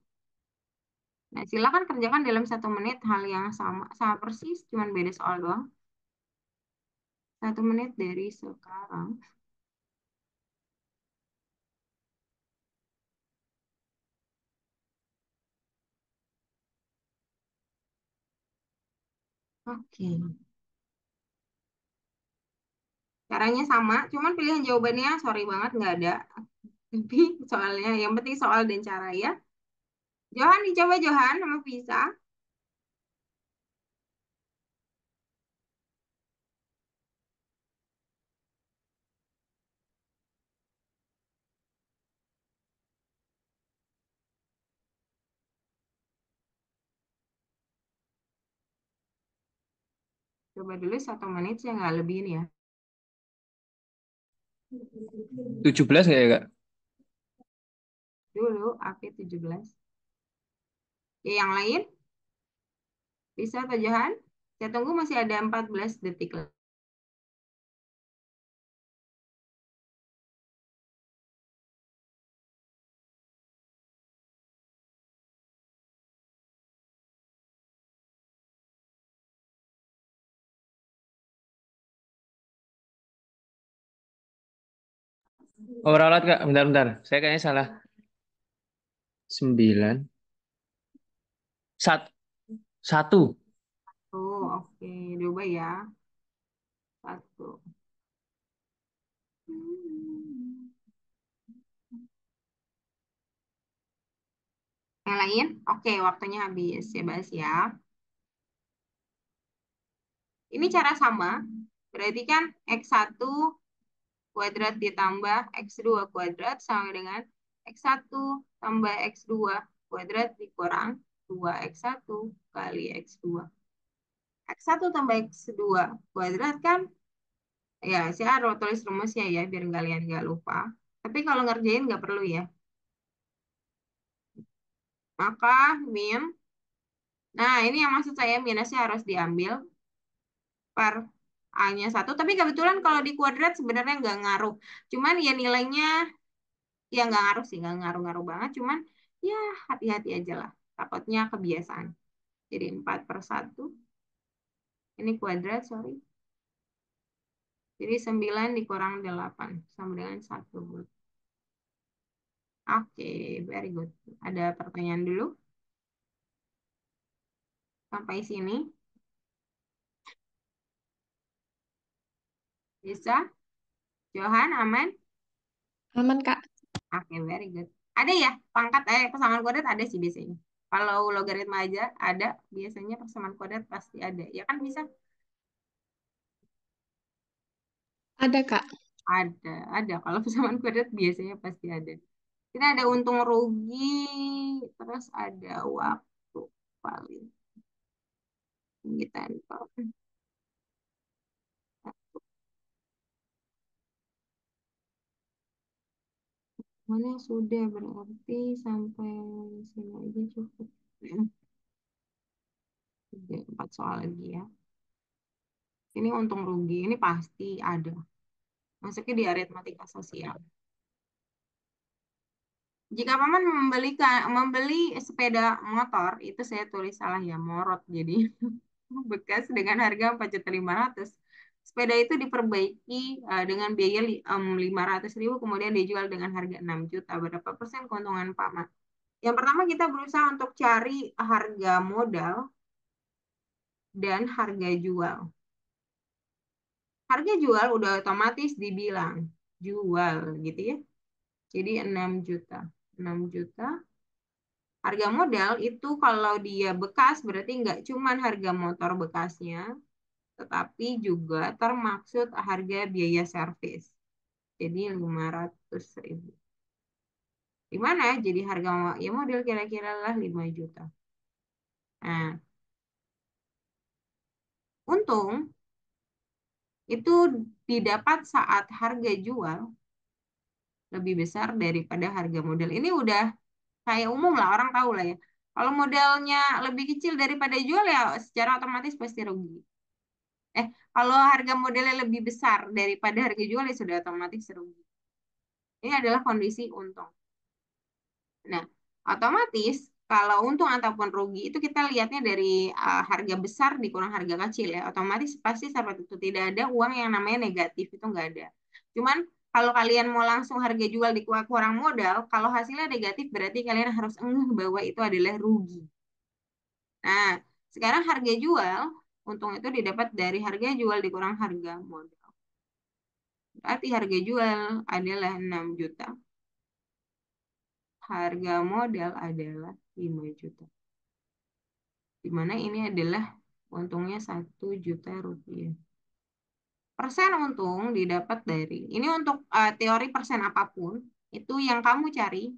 Nah, silakan kerjakan dalam 1 menit hal yang sama, sama persis, cuman beda soal doang. 1 menit dari sekarang. Oke. Caranya sama, cuman pilihan jawabannya sorry banget nggak ada. Tapi soalnya yang penting soal dan cara ya. Johan dicoba Johan sama Visa. Coba dulu 1 menit saya nggak lebihin ya. 17 nggak ya, Kak? Dulu AP 17. Ya, yang lain bisa atau Johan? Saya tunggu masih ada 14 detik lagi. Oh, ralat, Kak. Bentar-bentar. Saya kayaknya salah. 9. Satu. Oh, oke. Coba ya. 1. Yang lain? Oke, waktunya habis. Ya, bahas ya. Ini cara sama. Berarti kan X1 kuadrat ditambah X2 kuadrat sama dengan X1 tambah X2 kuadrat dikurang 2X1 kali X2. X1 tambah X2 kuadrat kan, ya saya harus tulis rumusnya ya biar kalian nggak lupa. Tapi kalau ngerjain nggak perlu ya. Maka min, nah ini yang maksud saya minusnya harus diambil per A-nya 1. Tapi kebetulan kalau di kuadrat sebenarnya nggak ngaruh. Cuman ya nilainya ya nggak ngaruh sih, nggak ngaruh-ngaruh banget. Cuman ya hati-hati aja lah. Takutnya kebiasaan. Jadi 4/1. Ini kuadrat, sorry. Jadi 9 dikurang 8. Sama dengan 1. Oke, very good. Ada pertanyaan dulu? Sampai sini. Bisa? Johan, aman? Aman, Kak. Oke, very good. Ada ya? Persamaan kuadrat ada sih biasanya. Kalau logaritma aja ada, biasanya persamaan kuadrat pasti ada. Ya kan bisa? Ada, Kak. Ada. Kalau persamaan kuadrat biasanya pasti ada. Kita ada untung rugi, terus ada waktu. valid. Tinggi tanpa. Mana sudah berarti sampai sini aja cukup. Tiga, 4 soal lagi ya. Ini untung rugi, ini pasti ada. Masuknya di aritmatika sosial. Jika paman membeli sepeda motor, itu saya tulis salah ya, morot jadi bekas dengan harga 4.500.000. Sepeda itu diperbaiki dengan biaya 500.000, kemudian dijual dengan harga 6 juta. Berapa persen keuntungan paman? Yang pertama kita berusaha untuk cari harga modal dan harga jual. Harga jual udah otomatis dibilang jual gitu ya. Jadi 6 juta. 6 juta. Harga modal itu kalau dia bekas berarti nggak cuman harga motor bekasnya, tetapi juga termaksud harga biaya servis. Jadi 500.000. Di mana? Jadi harga ya model kira-kira lah 5 juta. Nah, untung itu didapat saat harga jual lebih besar daripada harga modal. Ini udah kayak umum lah, orang tahu lah ya. Kalau modalnya lebih kecil daripada jual ya secara otomatis pasti rugi. Kalau harga modelnya lebih besar daripada harga jual ya sudah otomatis rugi. Ini adalah kondisi untung. Nah, otomatis kalau untung ataupun rugi itu kita lihatnya dari harga besar dikurang harga kecil ya. Otomatis pasti seperti itu. Tidak ada uang yang namanya negatif, itu nggak ada. Cuman kalau kalian mau langsung harga jual kurang modal, kalau hasilnya negatif berarti kalian harus ngeh bahwa itu adalah rugi. Nah, sekarang harga jual, untung itu didapat dari harga jual dikurang harga modal. Berarti harga jual adalah 6 juta. Harga modal adalah 5 juta. Di mana ini adalah untungnya 1 juta rupiah. Persen untung didapat dari, ini untuk teori persen apapun, itu yang kamu cari,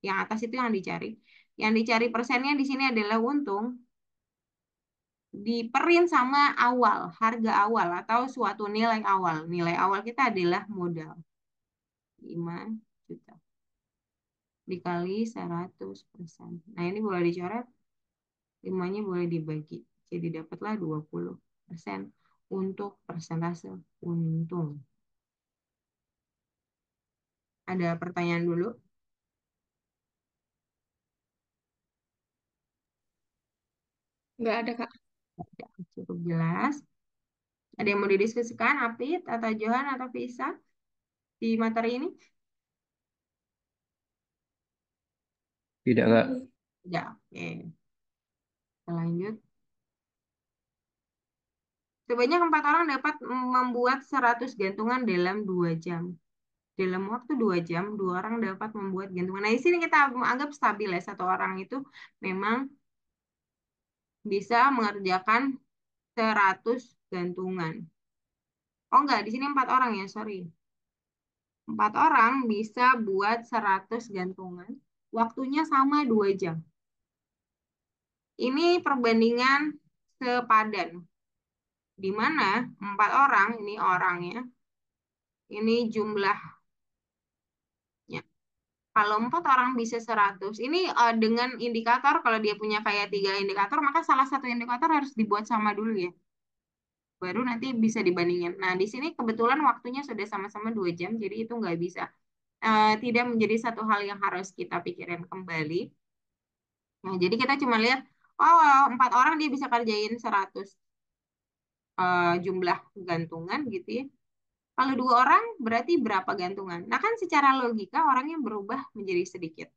yang atas itu yang dicari. Yang dicari persennya di sini adalah untung diperin sama awal, harga awal atau suatu nilai awal. Nilai awal kita adalah modal. 5 juta. Dikali 100%. Nah ini boleh dicoret, 5-nya boleh dibagi. Jadi dapatlah 20% untuk persentase untung. Ada pertanyaan dulu? Nggak ada, Kak. Cukup jelas. Ada yang mau didiskusikan, Apit, atau Johan, atau Visa di materi ini? Tidak, Kak. Ya, oke. Kita lanjut. Sebanyak 4 orang dapat membuat 100 gantungan dalam 2 jam. Dalam waktu 2 jam, 2 orang dapat membuat gantungan. Nah, di sini kita anggap stabil ya. 1 orang itu memang bisa mengerjakan 100 gantungan. Oh enggak, di sini 4 orang ya, sorry. 4 orang bisa buat 100 gantungan. Waktunya sama 2 jam. Ini perbandingan sepadan. Di mana 4 orang, ini orangnya, ini jumlahnya. Kalau 4 orang bisa 100, ini dengan indikator, kalau dia punya kayak 3 indikator, maka salah satu indikator harus dibuat sama dulu ya. Baru nanti bisa dibandingin. Nah, di sini kebetulan waktunya sudah sama-sama 2 jam, jadi itu nggak bisa. Tidak menjadi satu hal yang harus kita pikirin kembali. Nah, jadi kita cuma lihat, oh 4 orang dia bisa kerjain 100 jumlah gantungan gitu ya. Kalau 2 orang berarti berapa gantungan? Nah kan secara logika orangnya berubah menjadi sedikit.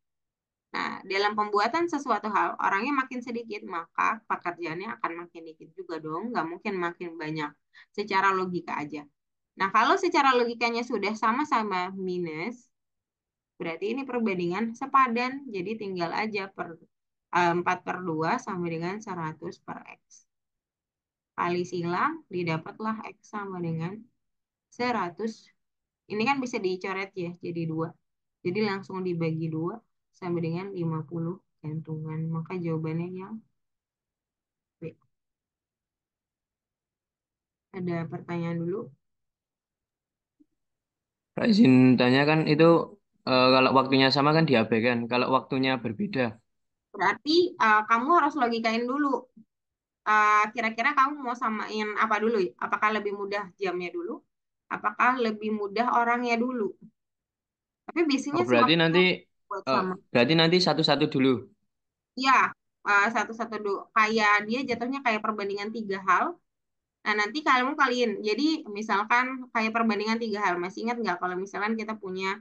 Nah dalam pembuatan sesuatu hal orangnya makin sedikit maka pekerjaannya akan makin dikit juga dong. Nggak mungkin makin banyak. Secara logika aja. Nah kalau secara logikanya sudah sama-sama minus, berarti ini perbandingan sepadan. Jadi tinggal aja 4/2 sama dengan 100 per X. Kali silang didapatlah X sama dengan 100. Ini kan bisa dicoret ya jadi 2. Jadi langsung dibagi 2 sama dengan 50 gantungan. Maka jawabannya yang Ada pertanyaan dulu. Kak, izin tanya kan itu kalau waktunya sama kan diabaikan. Kalau waktunya berbeda. Berarti kamu harus logikain dulu. Kira-kira kamu mau samain apa dulu ya? Apakah lebih mudah jamnya dulu? Apakah lebih mudah orangnya dulu? Tapi biasanya Oh, sih berarti orang nanti tuh buat sama. satu-satu dulu. Ya, satu-satu dulu. Kayak dia jatuhnya kayak perbandingan tiga hal. Nah, nanti kamu kalian. Jadi, misalkan kayak perbandingan tiga hal. Masih ingat nggak kalau misalkan kita punya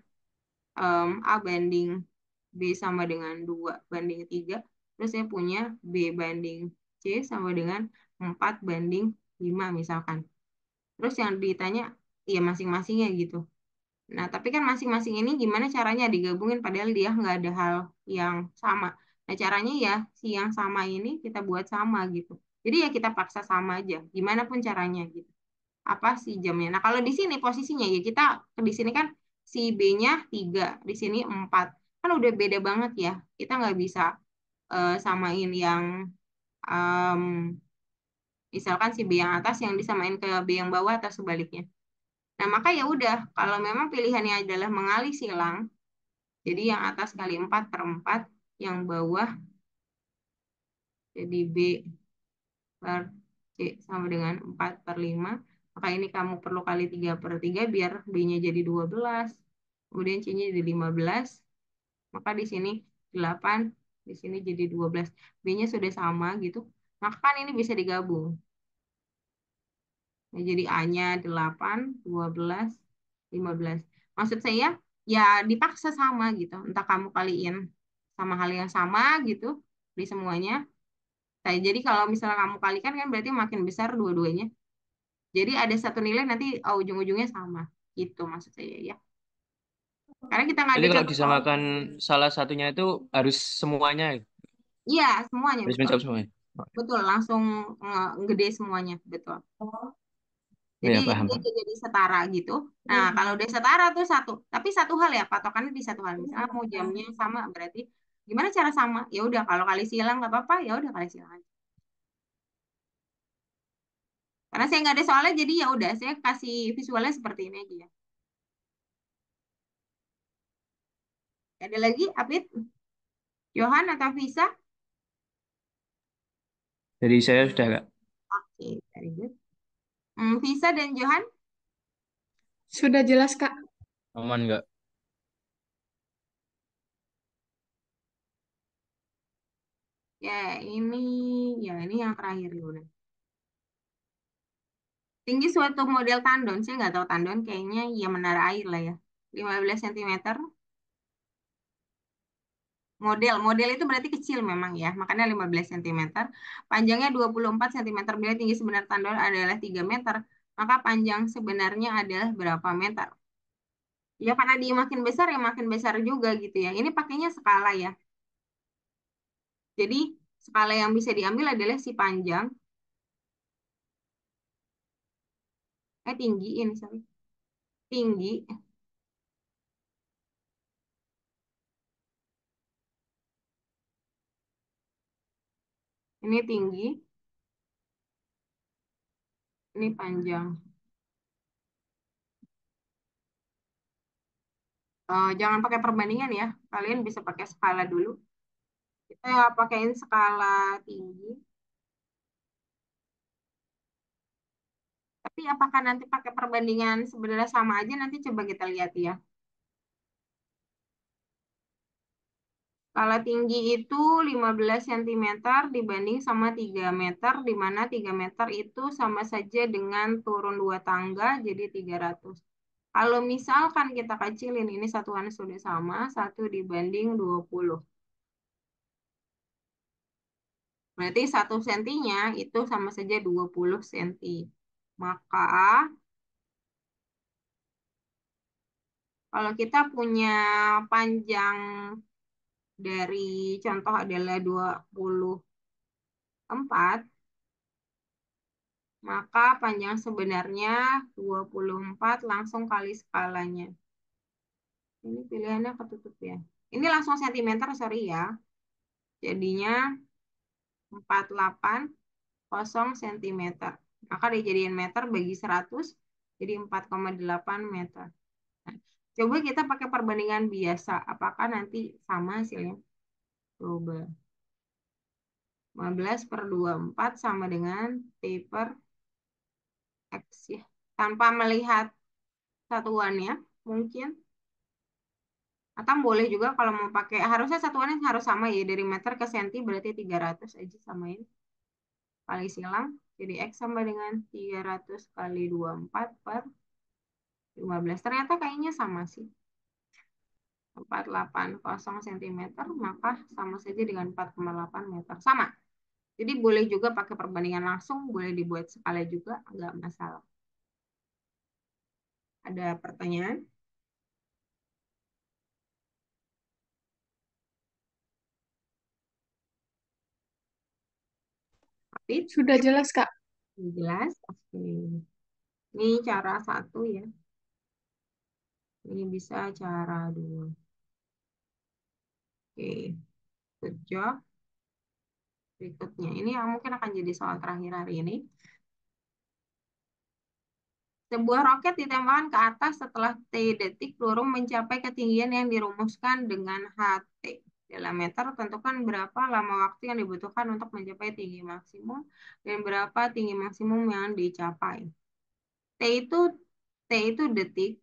A banding B sama dengan 2 banding 3. Terus saya punya B banding C sama dengan 4 banding 5 misalkan. Terus yang ditanya, ya masing-masingnya gitu. Nah, tapi kan masing-masing ini gimana caranya digabungin padahal dia nggak ada hal yang sama. Nah, caranya ya si yang sama ini kita buat sama gitu. Jadi ya kita paksa sama aja, gimana pun caranya gitu. Apa sih jamnya? Nah, kalau di sini posisinya ya kita di sini kan si B-nya 3, di sini 4. Kan udah beda banget ya. Kita nggak bisa samain yang em, misalkan si B yang atas yang disamain ke B yang bawah atau sebaliknya. Nah, maka ya udah, kalau memang pilihannya adalah mengalih silang, jadi yang atas kali 4 per 4, yang bawah jadi B per C sama dengan 4 per 5. Maka ini kamu perlu kali 3 per 3 biar B-nya jadi 12. Kemudian C-nya jadi 15. Maka di sini 8, di sini jadi 12. B-nya sudah sama gitu. Maka kan ini bisa digabung. Nah, jadi A-nya 8, 12, 15. Maksud saya ya dipaksa sama gitu. Entah kamu kaliin sama hal yang sama gitu di semuanya. Nah, jadi kalau misalnya kamu kalikan kan berarti makin besar dua-duanya. Jadi ada satu nilai nanti ujung-ujungnya sama. Gitu maksud saya ya. Karena kita nggak Jadi ada kalau contoh soal. disamakan salah satunya itu harus semuanya, Iya, semuanya harus betul. menjawab semuanya. Betul, langsung gede semuanya, betul. Oh, Jadi ya itu paham, dia Pak. jadi setara gitu. Nah, kalau udah setara tuh satu. Tapi satu hal ya, patokannya di satu hal. Misalnya mau jamnya sama, berarti gimana cara sama? Ya udah, kalau kali silang nggak apa-apa, ya udah kali silang aja. Karena saya nggak ada soalnya, jadi ya udah, saya kasih visualnya seperti ini aja ya. Ada lagi, Apit, Johan atau Visa? Jadi saya sudah Kak. Oke, very good. Visa dan Johan? Sudah jelas, Kak. Aman nggak? Ya ini yang terakhir ya udah. Tinggi suatu model tandon, saya nggak tahu tandon, kayaknya ya menara air lah ya. 15 cm. Model itu berarti kecil memang ya, makanya 15 cm. Panjangnya 24 cm, bila tinggi sebenar tandon adalah 3 meter, maka panjang sebenarnya adalah berapa meter? Ya karena dia makin besar ya makin besar juga gitu ya. Ini pakainya skala ya. Jadi skala yang bisa diambil adalah si panjang, tinggi ini sorry. Tinggi, ini tinggi, ini panjang. Jangan pakai perbandingan ya. Kalian bisa pakai skala dulu. Kita pakaiin skala tinggi. Tapi apakah nanti pakai perbandingan sebenarnya sama aja? Nanti coba kita lihat ya. Skala tinggi itu 15 cm dibanding sama 3 meter, di mana 3 meter itu sama saja dengan turun 2 tangga, jadi 300. Kalau misalkan kita kecilin, ini satuannya sudah sama, 1 dibanding 20. Berarti 1 sentinya itu sama saja 20 senti. Maka kalau kita punya panjang dari contoh adalah 24, maka panjang sebenarnya 24 langsung kali skalanya. Ini pilihannya ketutup ya. Ini langsung sentimeter, sorry ya. Jadinya 480 cm. Maka dijadiin meter bagi 100, jadi 4,8 meter. Nah, coba kita pakai perbandingan biasa. Apakah nanti sama hasilnya? Coba. 15 per 24 sama dengan T per X ya. Tanpa melihat satuannya mungkin. Atau boleh juga kalau mau pakai, harusnya satuannya harus sama ya. Dari meter ke senti berarti 300 aja samain. Kali silang. Jadi X sama dengan 300 kali 24 per 15. Ternyata kayaknya sama sih. 480 cm, maka sama saja dengan 4,8 meter. Sama. Jadi boleh juga pakai perbandingan langsung, boleh dibuat skala juga, nggak masalah. Ada pertanyaan? Apit? Sudah jelas, Kak. Jelas? Oke. Ini cara satu ya. Ini bisa cara dua. Oke. Good job. Berikutnya. Ini yang mungkin akan jadi soal terakhir hari ini. Sebuah roket ditembakkan ke atas setelah T detik peluru mencapai ketinggian yang dirumuskan dengan HT. Dalam meter, tentukan berapa lama waktu yang dibutuhkan untuk mencapai tinggi maksimum dan berapa tinggi maksimum yang dicapai. T itu T itu detik.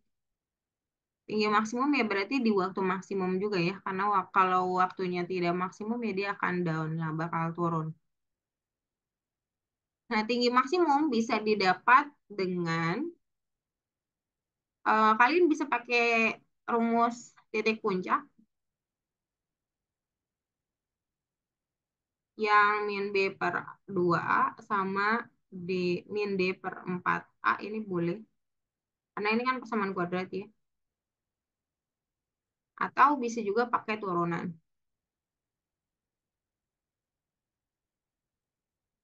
Tinggi maksimum ya berarti di waktu maksimum juga ya. Karena kalau waktunya tidak maksimum ya dia akan down lah, bakal turun. Nah, tinggi maksimum bisa didapat dengan kalian bisa pakai rumus titik puncak yang min B per 2A sama D, min D per 4A ini boleh. Karena ini kan persamaan kuadrat ya. Atau bisa juga pakai turunan.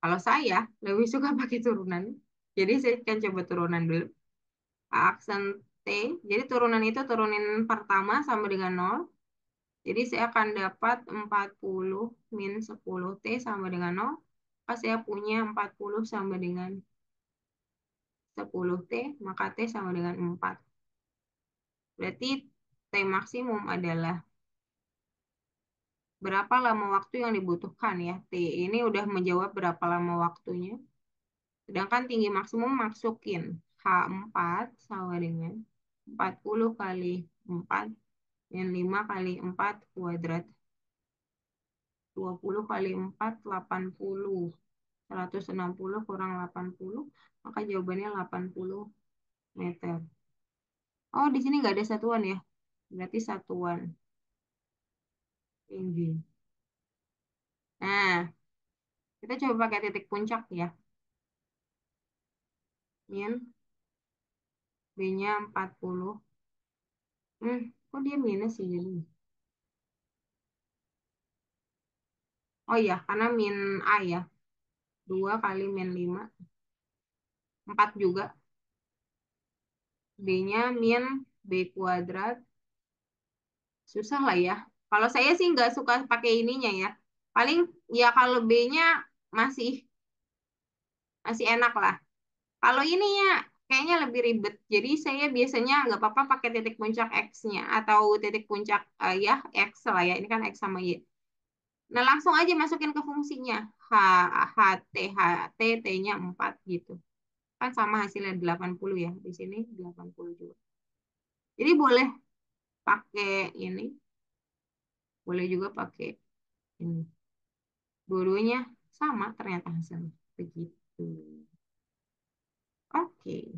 Kalau saya lebih suka pakai turunan. Jadi saya akan coba turunan dulu. Aksen T, jadi turunan itu turunin pertama sama dengan 0. Jadi saya akan dapat 40 min 10T sama dengan 0. Maka saya punya 40 sama dengan 10T, maka T sama dengan 4. Berarti T maksimum adalah berapa lama waktu yang dibutuhkan ya. T ini udah menjawab berapa lama waktunya. Sedangkan tinggi maksimum masukin H4 sama dengan 40 kali 4 dan 5 kali 4 kuadrat. 20 kali 4, 80. 160 kurang 80, maka jawabannya 80 meter. Oh, di sini nggak ada satuan ya. Berarti satuan tinggi. Nah, kita coba pakai titik puncak ya. Min B-nya 40. Kok dia minus sih jadi? Oh iya, karena min A ya. 2 kali min 5. 4 juga. B-nya min B kuadrat. Susah lah ya. Kalau saya sih nggak suka pakai ininya ya. Paling ya kalau B-nya masih masih enak lah. Kalau ini ya kayaknya lebih ribet. Jadi saya biasanya nggak apa-apa pakai titik puncak X-nya atau titik puncak ya X lah ya. Ini kan X sama Y. Nah, langsung aja masukin ke fungsinya. H, H, T, T-nya 4 gitu. Kan sama hasilnya 80 ya. Di sini 80 juga. Jadi boleh pakai ini. Boleh juga pakai ini. Dua-duanya sama ternyata hasilnya. Begitu. Oke.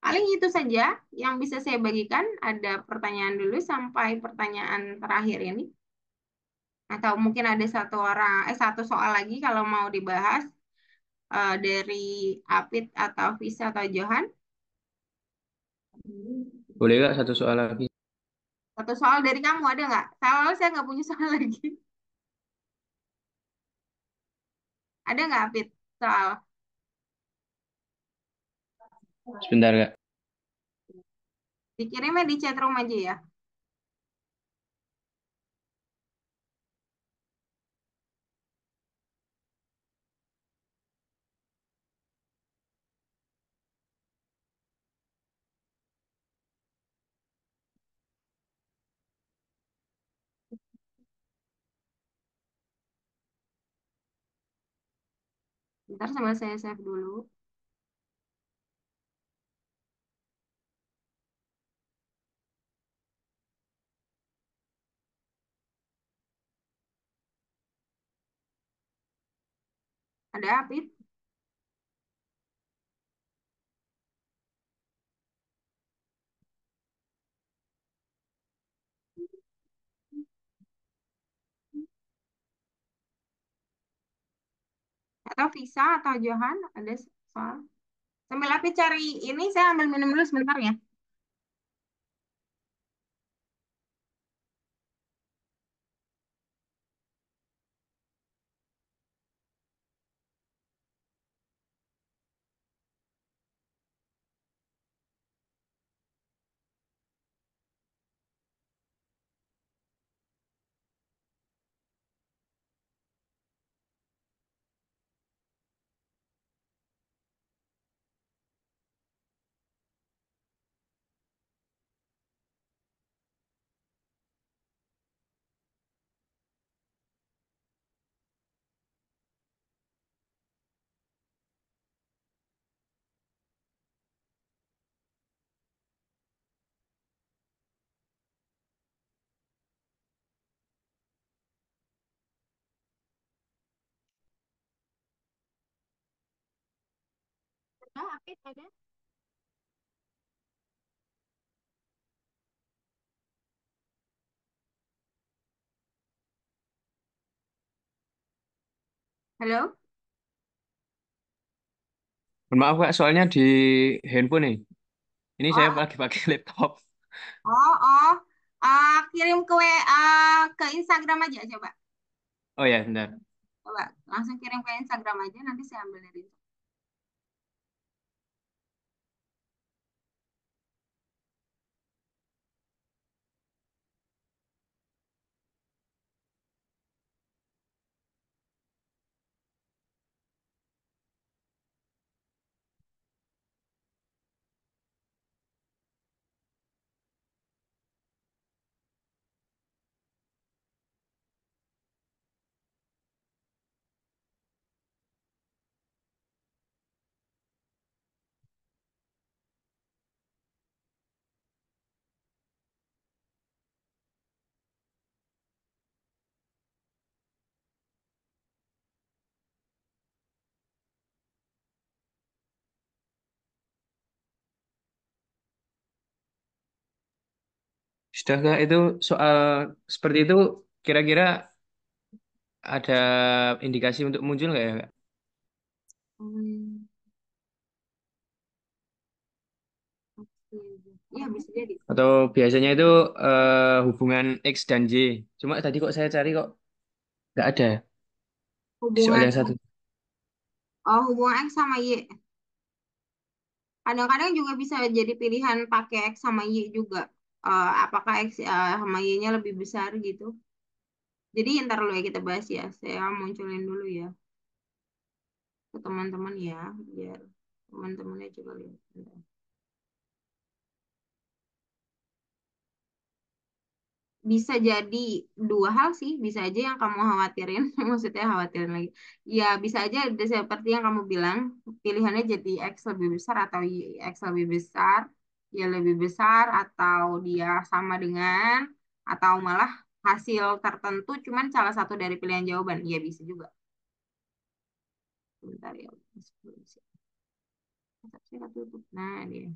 Paling itu saja yang bisa saya bagikan. Ada pertanyaan dulu sampai pertanyaan terakhir ini. Atau mungkin ada satu soal lagi kalau mau dibahas dari Apit atau Visa atau Johan. Boleh Kak satu soal lagi? Satu soal dari kamu ada nggak? Soalnya saya nggak punya soal lagi. Ada nggak Apit soal? Sebentar Kak. Dikirimnya di chat room aja ya. Ntar sambil saya save dulu. Ada apa? Atau Visa atau Johan? Ada soal. Sambil api cari ini, saya ambil minum dulu sebentar ya. Ada Apit ada. Halo? Maaf Kak, soalnya di handphone nih. Ini saya Oh, lagi pakai laptop. oh, oh. Kirim ke ke Instagram aja coba. Oh ya, bentar. Coba langsung kirim ke Instagram aja, nanti saya ambil dari itu. Sudah Kak, itu soal seperti itu kira-kira ada indikasi untuk muncul nggak ya Kak? Hmm, oke. Iya bisa jadi. Atau biasanya itu hubungan X dan Y. Cuma tadi kok saya cari kok nggak ada di soal Hubungan yang satu. hubungan X sama Y. Kadang-kadang juga bisa jadi pilihan pakai X sama Y juga. Apakah X sama Y-nya lebih besar gitu. Jadi ntar dulu ya kita bahas ya. Saya munculin dulu ya ke teman-teman ya, biar teman-temannya coba lihat. Bentar. Bisa jadi dua hal sih, bisa aja yang kamu khawatirin, maksudnya khawatirin lagi. Ya bisa aja ada seperti yang kamu bilang, pilihannya jadi X lebih besar atau X lebih besar, ya lebih besar atau dia sama dengan, atau malah hasil tertentu cuman salah satu dari pilihan jawaban. Ya bisa juga. Bentar ya. Saya tutup. Nah, dia.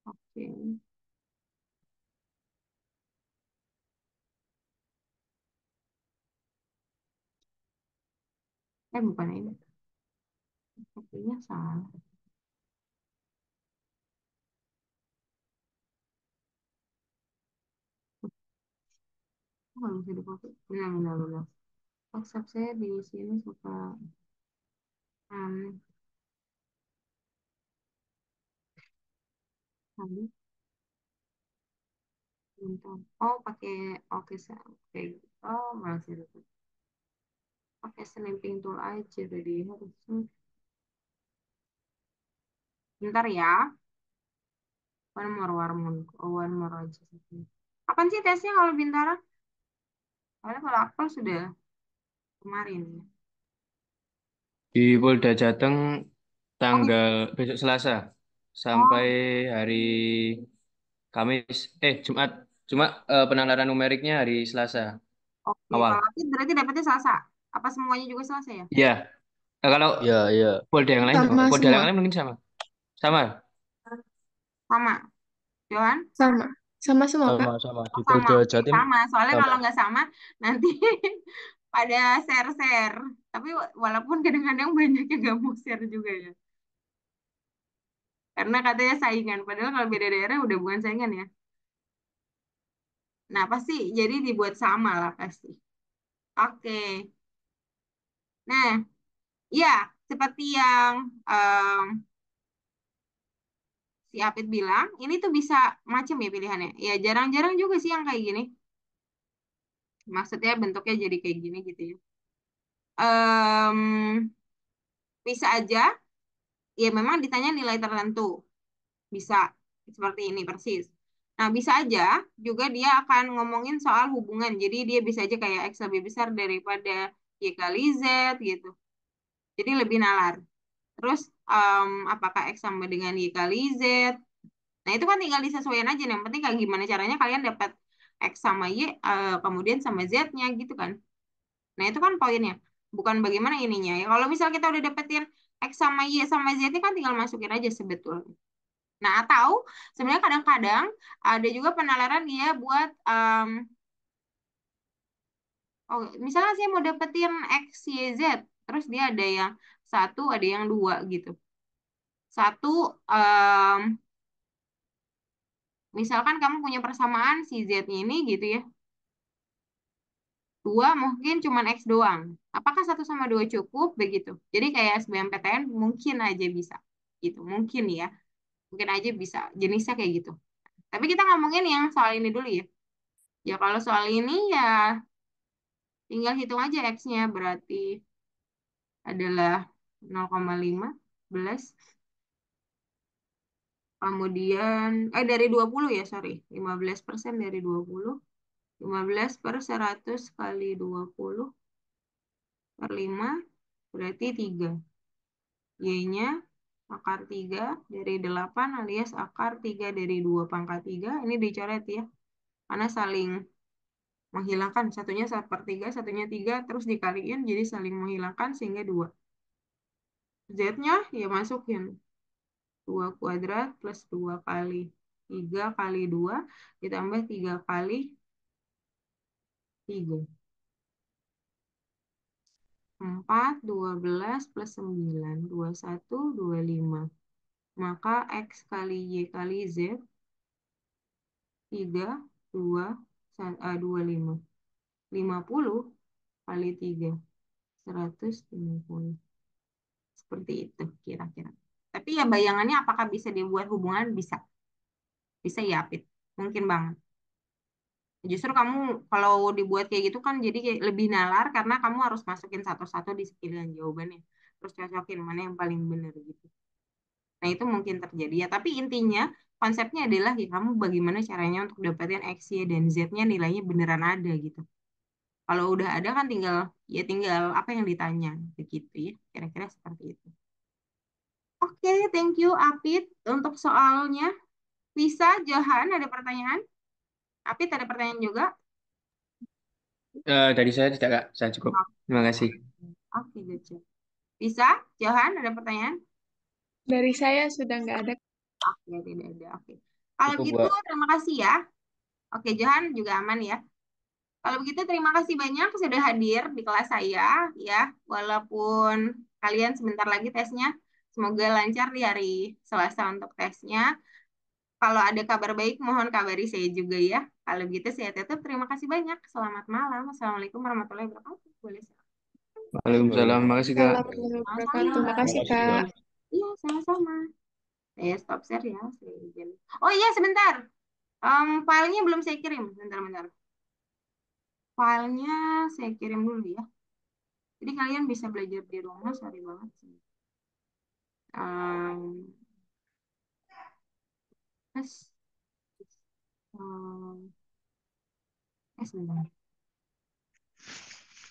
Oke. Bukan ini. Sepertinya salah. Oh, nggak bisa dipakai. Benar, benar, benar. WhatsApp saya di sini suka aneh. Tadi, bentar. Oh, pakai, oke, oke. Oh, masih ada. Pakai snapping tool aja tadi. Harusnya. Bentar ya. One more aja. Kapan sih tesnya kalau Bintara? Karena kalau Apple sudah. kemarin ya. Di Polda Jateng Oh, tanggal besok Selasa sampai oh, hari Kamis, Jumat. Cuma penalaran numeriknya hari Selasa oke. awal. Kalau Apit berarti dapetnya Selasa. Apa semuanya juga Selasa ya? Iya, kalau Iya, iya. Sama Polda yang semua, lain mungkin sama. Sama. Sama, Johan? sama. Sama semua, Kak. Sama-sama di Oh, sama, Polda oke, Jatim sama. Soalnya sama. kalau nggak sama, nanti pada share-share. Tapi walaupun kadang-kadang banyak yang nggak mau share juga ya. Karena katanya saingan. Padahal kalau beda daerah udah bukan saingan ya. Nah, pasti jadi dibuat sama lah pasti. Oke. Nah, ya seperti yang em, si Apit bilang, ini tuh bisa macam ya pilihannya. Ya jarang-jarang juga sih yang kayak gini. Maksudnya bentuknya jadi kayak gini gitu ya. Em, Bisa aja, ya memang ditanya nilai tertentu. Bisa seperti ini persis. Nah, bisa aja juga dia akan ngomongin soal hubungan. Jadi dia bisa aja kayak X lebih besar daripada Y kali Z gitu. Jadi lebih nalar. Terus apakah X sama dengan Y kali Z? Nah, itu kan tinggal disesuaikan aja. Yang penting kayak gimana caranya kalian dapat X sama Y, kemudian sama Z-nya gitu kan. Nah, itu kan poinnya. Bukan bagaimana ininya ya. Kalau misal kita udah dapetin X sama Y sama Z-nya kan tinggal masukin aja sebetulnya. Nah, atau sebenarnya kadang-kadang ada juga penalaran dia buat, oh, misalnya saya mau dapetin X, Y, Z. Terus dia ada yang satu, ada yang dua gitu. Satu, misalkan kamu punya persamaan si Z-nya ini gitu ya. Dua mungkin cuman X doang. Apakah satu sama dua cukup? Begitu. Jadi kayak SBMPTN mungkin aja bisa. Gitu. Mungkin ya. Mungkin aja bisa. Jenisnya kayak gitu. Tapi kita ngomongin yang soal ini dulu ya. Ya kalau soal ini ya tinggal hitung aja X-nya. Berarti adalah 0,5 belas. Kemudian, dari 20 ya, sorry. 15% dari 20. 15 per 100 kali 20 per 5 berarti 3. Y-nya akar 3 dari 8 alias akar 3 dari 2 pangkat 3. Ini dicoret ya. Karena saling menghilangkan. Satunya 1/3, satunya 3. Terus dikaliin jadi saling menghilangkan sehingga 2. Z-nya ya masukin. 2 kuadrat plus 2 kali 3 kali 2 ditambah 3 kali 3. 4, 12 plus 9. 21, 25. Maka X kali Y kali Z 3, 2, 25. 50 kali 3. 150. Seperti itu kira-kira. Tapi ya bayangannya apakah bisa dibuat hubungan? Bisa. Bisa ya, Pit. Mungkin banget. Justru kamu kalau dibuat kayak gitu kan jadi kayak lebih nalar karena kamu harus masukin satu-satu di sekalian jawabannya. Terus cocokin mana yang paling benar gitu. Nah, itu mungkin terjadi ya. Tapi intinya konsepnya adalah ya kamu bagaimana caranya untuk dapetin X, Y, dan Z-nya nilainya beneran ada gitu. Kalau udah ada kan tinggal apa yang ditanya begitu ya. Kira-kira seperti itu. Oke, thank you Apit untuk soalnya. Bisa, Johan ada pertanyaan? Apit ada pertanyaan juga? Dari saya tidak, Kak. Saya cukup. Terima kasih. Oke, good job. Bisa, Johan ada pertanyaan? Dari saya sudah nggak ada. Oke, tidak ada. Oke. Kalau Cukup, gitu, Mbak. terima kasih ya. Oke, Johan juga aman ya. Kalau begitu, terima kasih banyak sudah hadir di kelas saya ya. Walaupun kalian sebentar lagi tesnya, semoga lancar di hari Selasa untuk tesnya. Kalau ada kabar baik, mohon kabari saya juga ya. Kalau begitu, saya tutup. Terima kasih banyak. Selamat malam. Assalamualaikum warahmatullahi wabarakatuh. Boleh silakan. Waalaikumsalam. Terima kasih, Kak. Assalamualaikum warahmatullahi Sama-sama. wabarakatuh. Terima Makasih, kasih, Kak. Kak. Iya, sama-sama. Saya stop share ya. Oh iya, sebentar. Filenya belum saya kirim. Bentar-bentar. Filenya saya kirim dulu ya. Jadi kalian bisa belajar di rumah, sorry banget sih. Um, Terus, sebentar.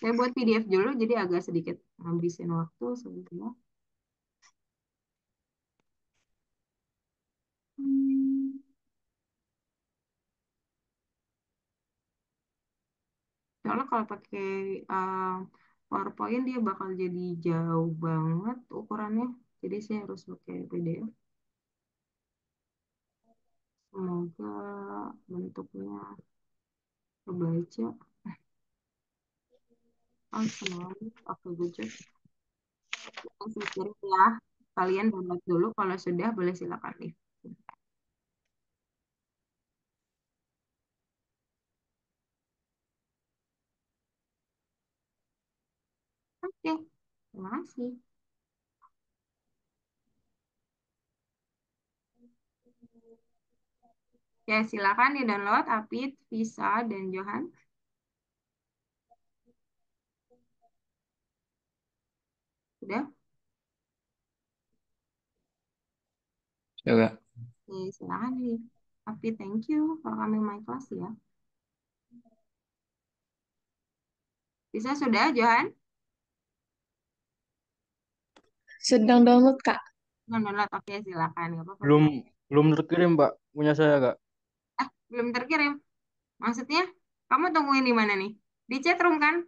Saya buat PDF dulu, jadi agak sedikit ngabisin waktu sebentar. Hmm. Soalnya kalau pakai uh, PowerPoint dia bakal jadi jauh banget ukurannya. Jadi saya harus pakai PDF. Semoga bentuknya kebaca. Oh, senang. Oke, good job. Saya kirim ya. Kalian download dulu. Kalau sudah, boleh silakan nih. Oke, terima kasih. Ya, silakan di-download Apit, Visa, dan Johan. Sudah? Coba. Oke, silakan nih. Apit, thank you for coming my class ya. Bisa sudah, Johan? Sedang download, Kak. Download, oke, silakan. Nggak apa-apa. Belum belum terkirim, Mbak. Punya saya, Kak. Belum terkirim. Maksudnya, kamu tungguin di mana nih? Di chat room kan?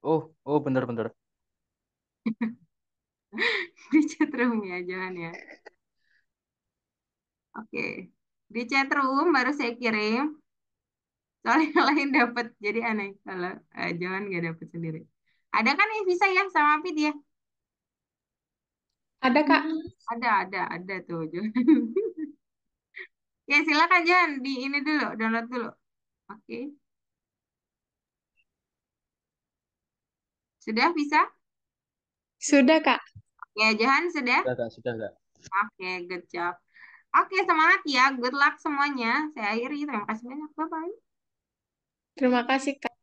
Oh, oh bener-bener. Di chat room ya, Johan ya. Oke. Di chat room baru saya kirim. Soalnya yang lain dapat. Jadi aneh kalau Johan nggak dapat sendiri. Ada kan yang bisa ya sama Apit ya? Ada, Kak. Ada tuh Johan. Ya silakan Johan di ini dulu, download dulu. Oke. Sudah bisa? Sudah, Kak. Oke, Johan sudah? Sudah, Kak. Sudah, Kak. Oke, good job. Oke, semangat ya. Good luck semuanya. Saya akhiri. Terima kasih banyak. Bye-bye. Terima kasih, Kak.